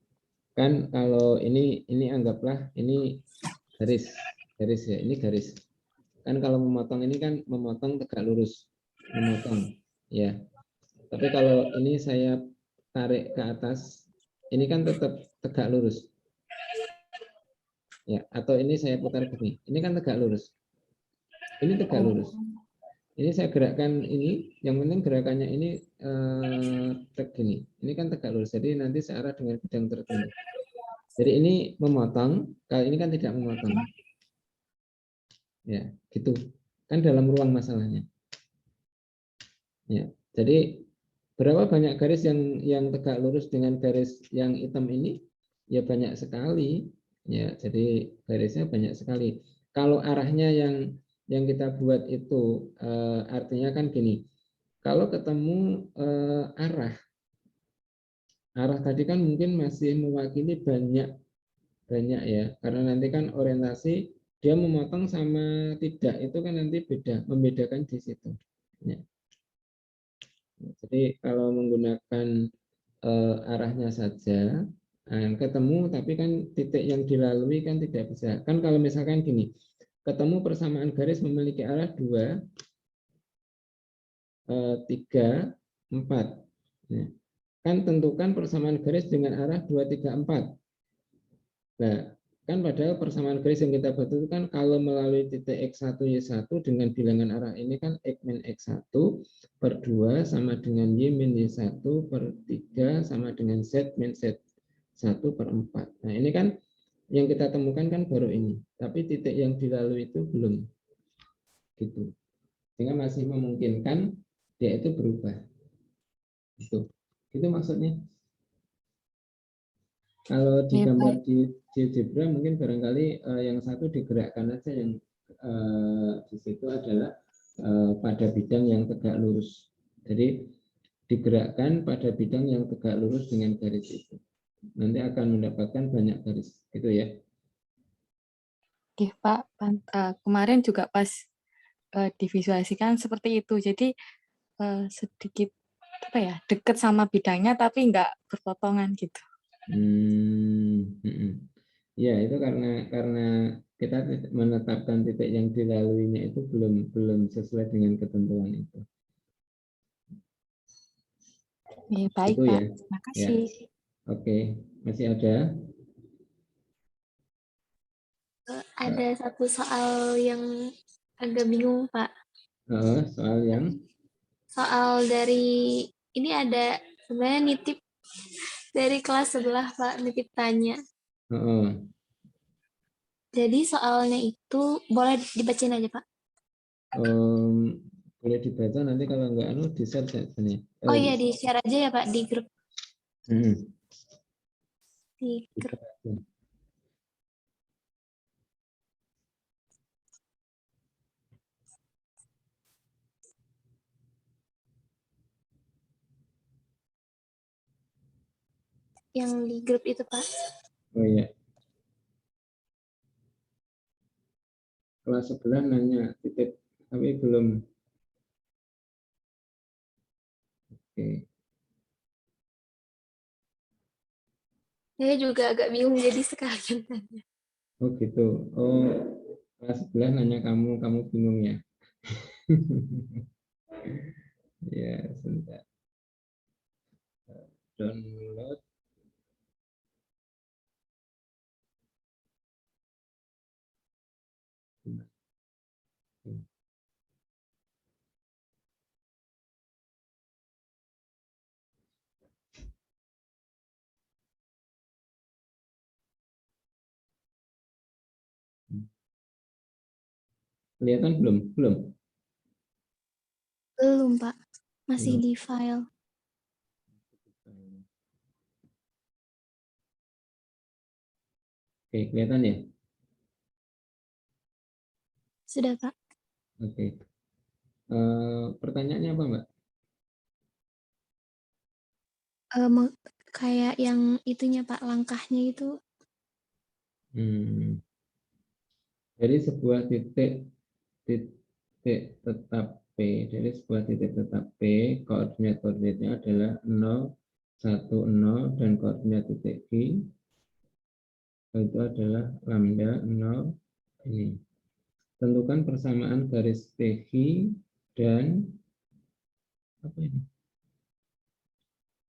Kan kalau ini anggaplah ini garis ya, ini garis. Kan kalau memotong ini kan memotong tegak lurus, memotong, ya. Tapi kalau ini saya tarik ke atas, ini kan tetap tegak lurus, ya. Atau ini saya putar gini, ini kan tegak lurus, ini tegak lurus. Ini saya gerakkan ini, yang penting gerakannya ini gini. Ini kan tegak lurus, jadi nanti searah dengan bidang tertentu. Jadi ini memotong, kali ini kan tidak memotong. Ya, gitu. Kan dalam ruang masalahnya. Ya, jadi berapa banyak garis yang tegak lurus dengan garis yang hitam ini? Ya banyak sekali. Ya, jadi garisnya banyak sekali. Kalau arahnya yang kita buat itu artinya kan gini. Kalau ketemu arah tadi kan mungkin masih mewakili banyak ya, karena nanti kan orientasi dia memotong sama tidak itu kan nanti beda, membedakan di situ. Ya. Jadi kalau menggunakan arahnya saja ketemu, tapi kan titik yang dilalui kan tidak bisa. Kan kalau misalkan gini, ketemu persamaan garis memiliki arah 2, 3, 4. Ya. Kan tentukan persamaan garis dengan arah 2, 3, 4. Nah, kan padahal persamaan garis yang kita buat itu kan kalau melalui titik X1, Y1 dengan bilangan arah ini kan X min X1 per 2 sama dengan Y min Y1 per 3 sama dengan Z min Z1 per 4. Nah, ini kan yang kita temukan kan baru ini. Tapi titik yang dilalui itu belum. Gitu. Sehingga masih memungkinkan dia itu berubah. Itu maksudnya. Kalau di gambar di GeoGebra mungkin barangkali yang satu digerakkan aja, yang di situ adalah pada bidang yang tegak lurus. Jadi digerakkan pada bidang yang tegak lurus dengan garis itu. Nanti akan mendapatkan banyak garis, gitu ya. Oke, Pak. Kemarin juga pas divisualisasikan seperti itu. Jadi sedikit apa ya, dekat sama bidangnya tapi nggak berpotongan gitu. Ya, itu karena kita menetapkan titik yang dilaluinya itu belum sesuai dengan ketentuan itu. Ya, baik, Itu Pak. ya. Terima Ya. kasih. Oke, masih ada? Ada satu soal yang agak bingung, Pak. Soal yang Soal dari ini ada sebenarnya nitip dari kelas sebelah, Pak, nitip tanya. Jadi soalnya itu boleh dibacain aja, Pak. Boleh dibaca, nanti kalau nggak di share sini. Oh iya, di share aja ya, Pak, di grup. Di grup. Yang di grup itu, Pak. Oh iya. Kelas sebelah nanya titik, tapi belum. Oke. Saya juga agak bingung jadi sekalian tanya. Oh gitu. Oh, kelas sebelah nanya kamu bingung ya. Ya, sebentar. Download. Kelihatan belum? Belum. Belum, Pak. Masih Belum. di file. Oke, kelihatan ya? Sudah, Pak. Oke. Pertanyaannya apa, Mbak? Kayak yang itunya, Pak, langkahnya itu. Dari sebuah titik tetap P, dari sebuah titik tetap P, koordinatnya adalah 0, 1, 0, dan koordinat titik Q itu adalah lambda 0 ini. tentukan persamaan garis PQ dan apa ini?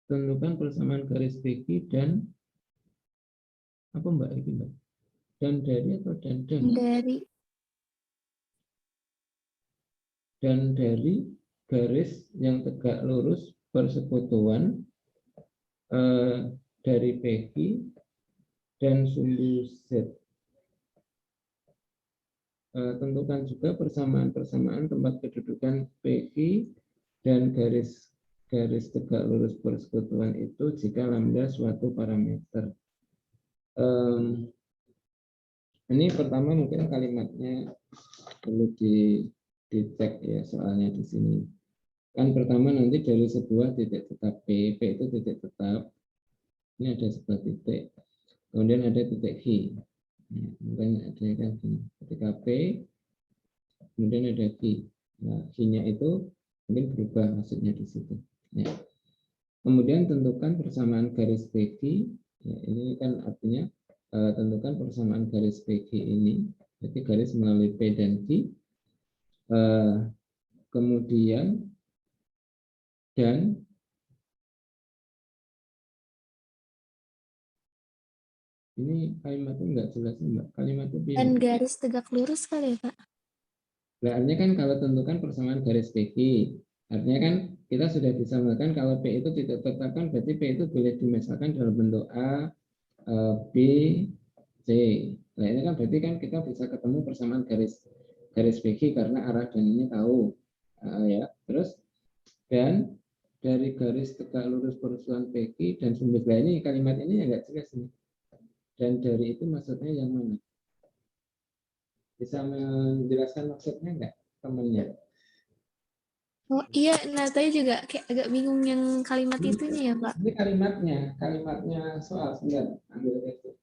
Tentukan persamaan garis PQ dan apa Mbak ini Mbak? Dan dari atau dan dari garis yang tegak lurus persekutuan dari PQ dan sumbu Z. Tentukan juga persamaan tempat kedudukan PQ dan garis tegak lurus persekutuan itu jika lambda suatu parameter. Ini pertama mungkin kalimatnya perlu dicek ya soalnya di sini. Kan pertama nanti dari sebuah titik tetap P itu titik tetap. Ini ada sebuah titik. Kemudian ada titik Q. Mungkin ada kan gini. Ketika P, kemudian ada Q. Nah, Q-nya itu mungkin berubah maksudnya di situ. Ya. Kemudian tentukan persamaan garis PQ. Ya, ini kan artinya tentukan persamaan garis PQ ini. Jadi garis melalui P dan Q. Kemudian dan ini kalimatnya nggak jelas Mbak. Kalimatnya Dan garis tegak lurus kali ya Pak? Nah, artinya kan kalau tentukan persamaan garis PQ, artinya kan kita sudah bisa mengatakan kalau P itu tidak tetapkan, berarti P itu boleh dimisalkan dalam bentuk A, B, C. Nah ini kan berarti kan kita bisa ketemu persamaan garis PQ karena arah dan ini tahu, ya. Terus dan dari garis tegak lurus persekutuan PQ dan sumber ini kalimat ini agak jelas nih. Dan dari itu maksudnya yang mana? Bisa menjelaskan maksudnya enggak temannya? Oh iya, nah tadi juga kayak agak bingung yang kalimat itunya ya Pak. Ini kalimatnya soal sebentar, ambil itu.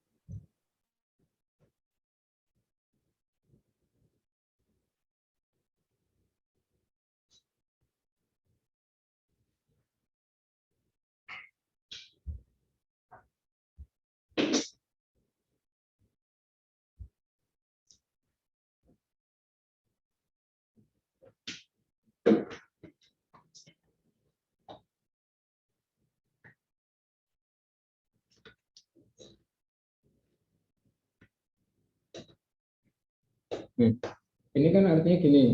Ini kan artinya gini,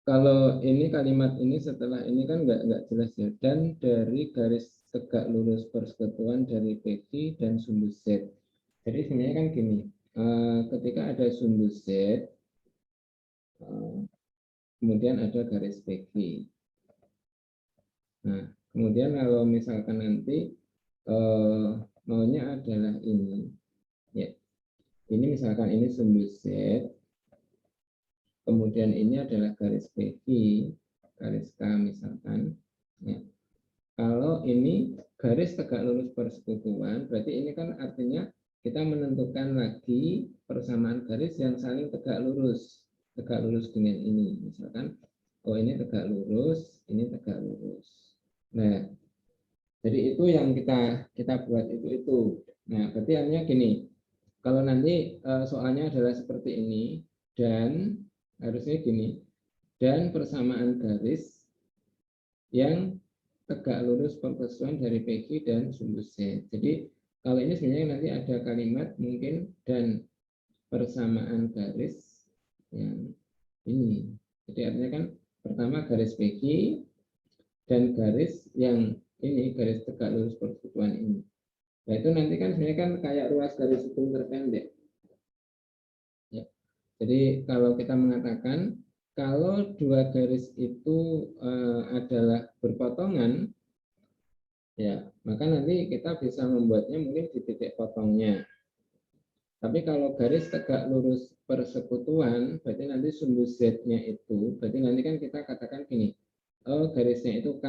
kalau ini kalimat ini setelah ini kan nggak jelas ya. Dan dari garis tegak lurus persekutuan dari PQ dan sumbu Z. Jadi sebenarnya kan gini, ketika ada sumbu Z, kemudian ada garis PQ. Nah, kemudian kalau misalkan nanti maunya adalah ini, ya. Ini misalkan ini sumbu Z, kemudian ini adalah garis PQ, garis K misalkan. Ya. Kalau ini garis tegak lurus persekutuan, berarti ini kan artinya kita menentukan lagi persamaan garis yang saling tegak lurus dengan ini. Misalkan, oh ini tegak lurus, ini tegak lurus. Nah, jadi itu yang kita buat itu. Nah, berarti artinya gini, kalau nanti soalnya adalah seperti ini dan harusnya gini, dan persamaan garis yang tegak lurus persekutuan dari PQ dan sumbu Z. Jadi kalau ini sebenarnya nanti ada kalimat mungkin dan persamaan garis yang ini. Jadi artinya kan pertama garis PQ dan garis yang ini garis tegak lurus persekutuan ini. Nah itu nanti kan sebenarnya kan kayak ruas garis hukum terpendek. Ya. Jadi kalau kita mengatakan kalau dua garis itu adalah berpotongan, ya maka nanti kita bisa membuatnya mungkin di titik potongnya. Tapi kalau garis tegak lurus persekutuan, berarti nanti sumbu Z-nya itu, berarti nanti kan kita katakan gini, oh garisnya itu K.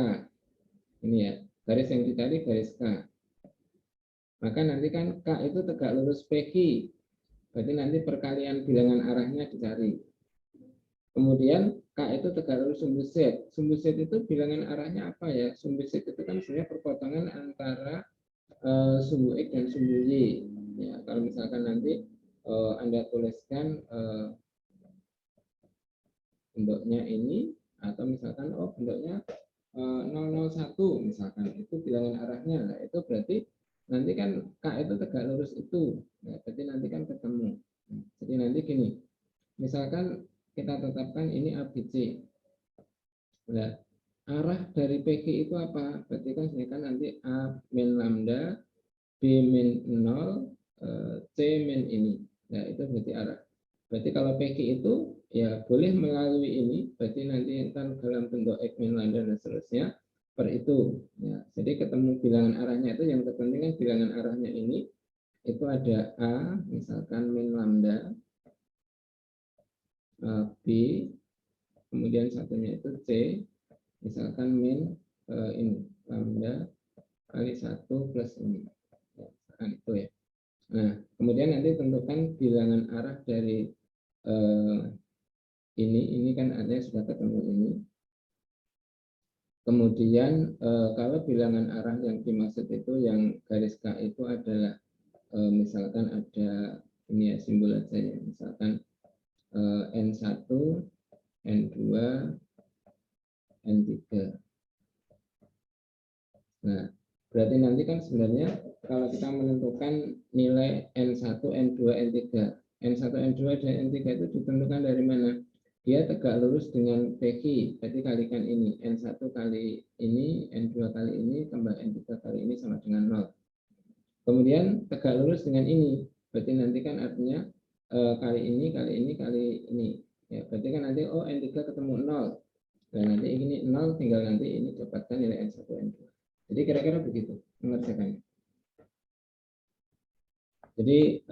Ini ya, garis yang dicari garis K. Maka nanti kan K itu tegak lurus PQ. Berarti nanti perkalian bilangan arahnya dicari. Kemudian K itu tegak lurus sumbu Z. Sumbu Z itu bilangan arahnya apa ya? Sumbu Z itu kan sebenarnya perpotongan antara sumbu X dan sumbu Y. Ya, kalau misalkan nanti Anda tuliskan bentuknya ini, atau misalkan bentuknya 001 misalkan, itu bilangan arahnya. Nah, itu berarti nanti kan K itu tegak lurus itu. Nah, berarti nanti kan ketemu. Jadi nanti gini, misalkan kita tetapkan ini ABC. Nah, arah dari PQ itu apa? Berarti kan nanti A min lambda, B min 0, C min ini. Nah, itu berarti arah. Berarti kalau PQ itu ya boleh melalui ini, berarti nanti kan dalam bentuk X min lambda dan seterusnya per itu. Ya, jadi ketemu bilangan arahnya itu, yang terpenting kan bilangan arahnya ini itu ada A misalkan min lambda, B, kemudian satunya itu C misalkan min ini lambda kali 1 plus ini. Ya, itu ya. Nah, kemudian nanti tentukan bilangan arah dari ini kan artinya sudah ketemu ini. Kemudian kalau bilangan arah yang dimaksud itu yang garis K itu adalah misalkan ada ini ya, simbol aja ya, misalkan N1, N2, N3. Nah, berarti nanti kan sebenarnya kalau kita menentukan nilai N1, N2, N3, N1, N2, dan N3 itu ditentukan dari mana? Dia tegak lurus dengan PQ, berarti kalikan ini. N1 kali ini, N2 kali ini, tambah N3 kali ini sama dengan 0. Kemudian tegak lurus dengan ini, berarti nanti kan artinya kali ini, kali ini, kali ini. Ya, berarti kan nanti, N3 ketemu 0. Dan nanti ini 0, tinggal nanti ini dapatkan nilai N1, N2. Jadi kira-kira begitu mengerjakannya. Jadi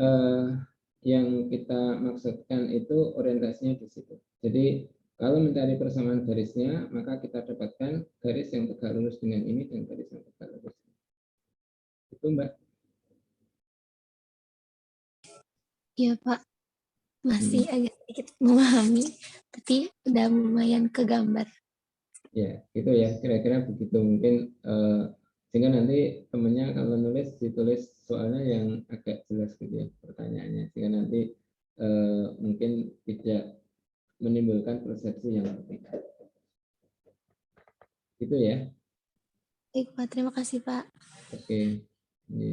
yang kita maksudkan itu orientasinya di situ. Jadi kalau mencari persamaan garisnya, maka kita dapatkan garis yang tegak lurus dengan ini dan garis yang tegak lurus. Itu Mbak. Iya Pak, masih agak sedikit memahami, tapi udah lumayan kegambar. Ya, itu ya kira-kira begitu. Mungkin sehingga nanti temennya kalau nulis ditulis soalnya yang agak jelas gitu ya pertanyaannya, sehingga nanti mungkin tidak menimbulkan persepsi yang berbeda. Itu ya. Baik Pak, terima kasih Pak. Oke. Ini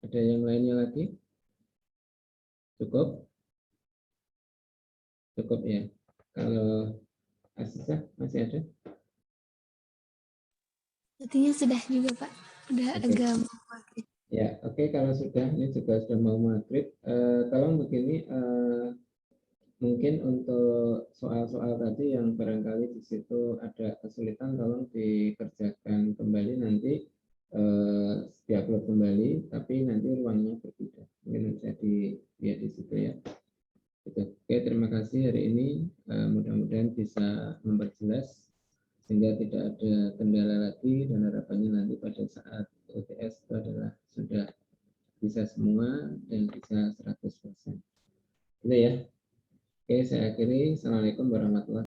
ada yang lainnya lagi? Cukup? Cukup ya. Kalau Asisa masih ada? Sepertinya sudah juga Pak, udah agak maghrib. Ya, oke. Kalau sudah, ini juga sudah mau maghrib. Tolong begini, mungkin untuk soal-soal tadi yang barangkali di situ ada kesulitan, tolong dikerjakan kembali nanti, diupload kembali, tapi nanti ruangnya berbeda. Mungkin bisa dilihat di situ ya. Gitu. Oke, terima kasih hari ini. Mudah-mudahan bisa memperjelas sehingga tidak ada kendala lagi, dan harapannya nanti pada saat UTS itu adalah sudah bisa semua dan bisa 100%. Gitu ya. Oke, saya akhiri. Assalamualaikum warahmatullahi wabarakatuh.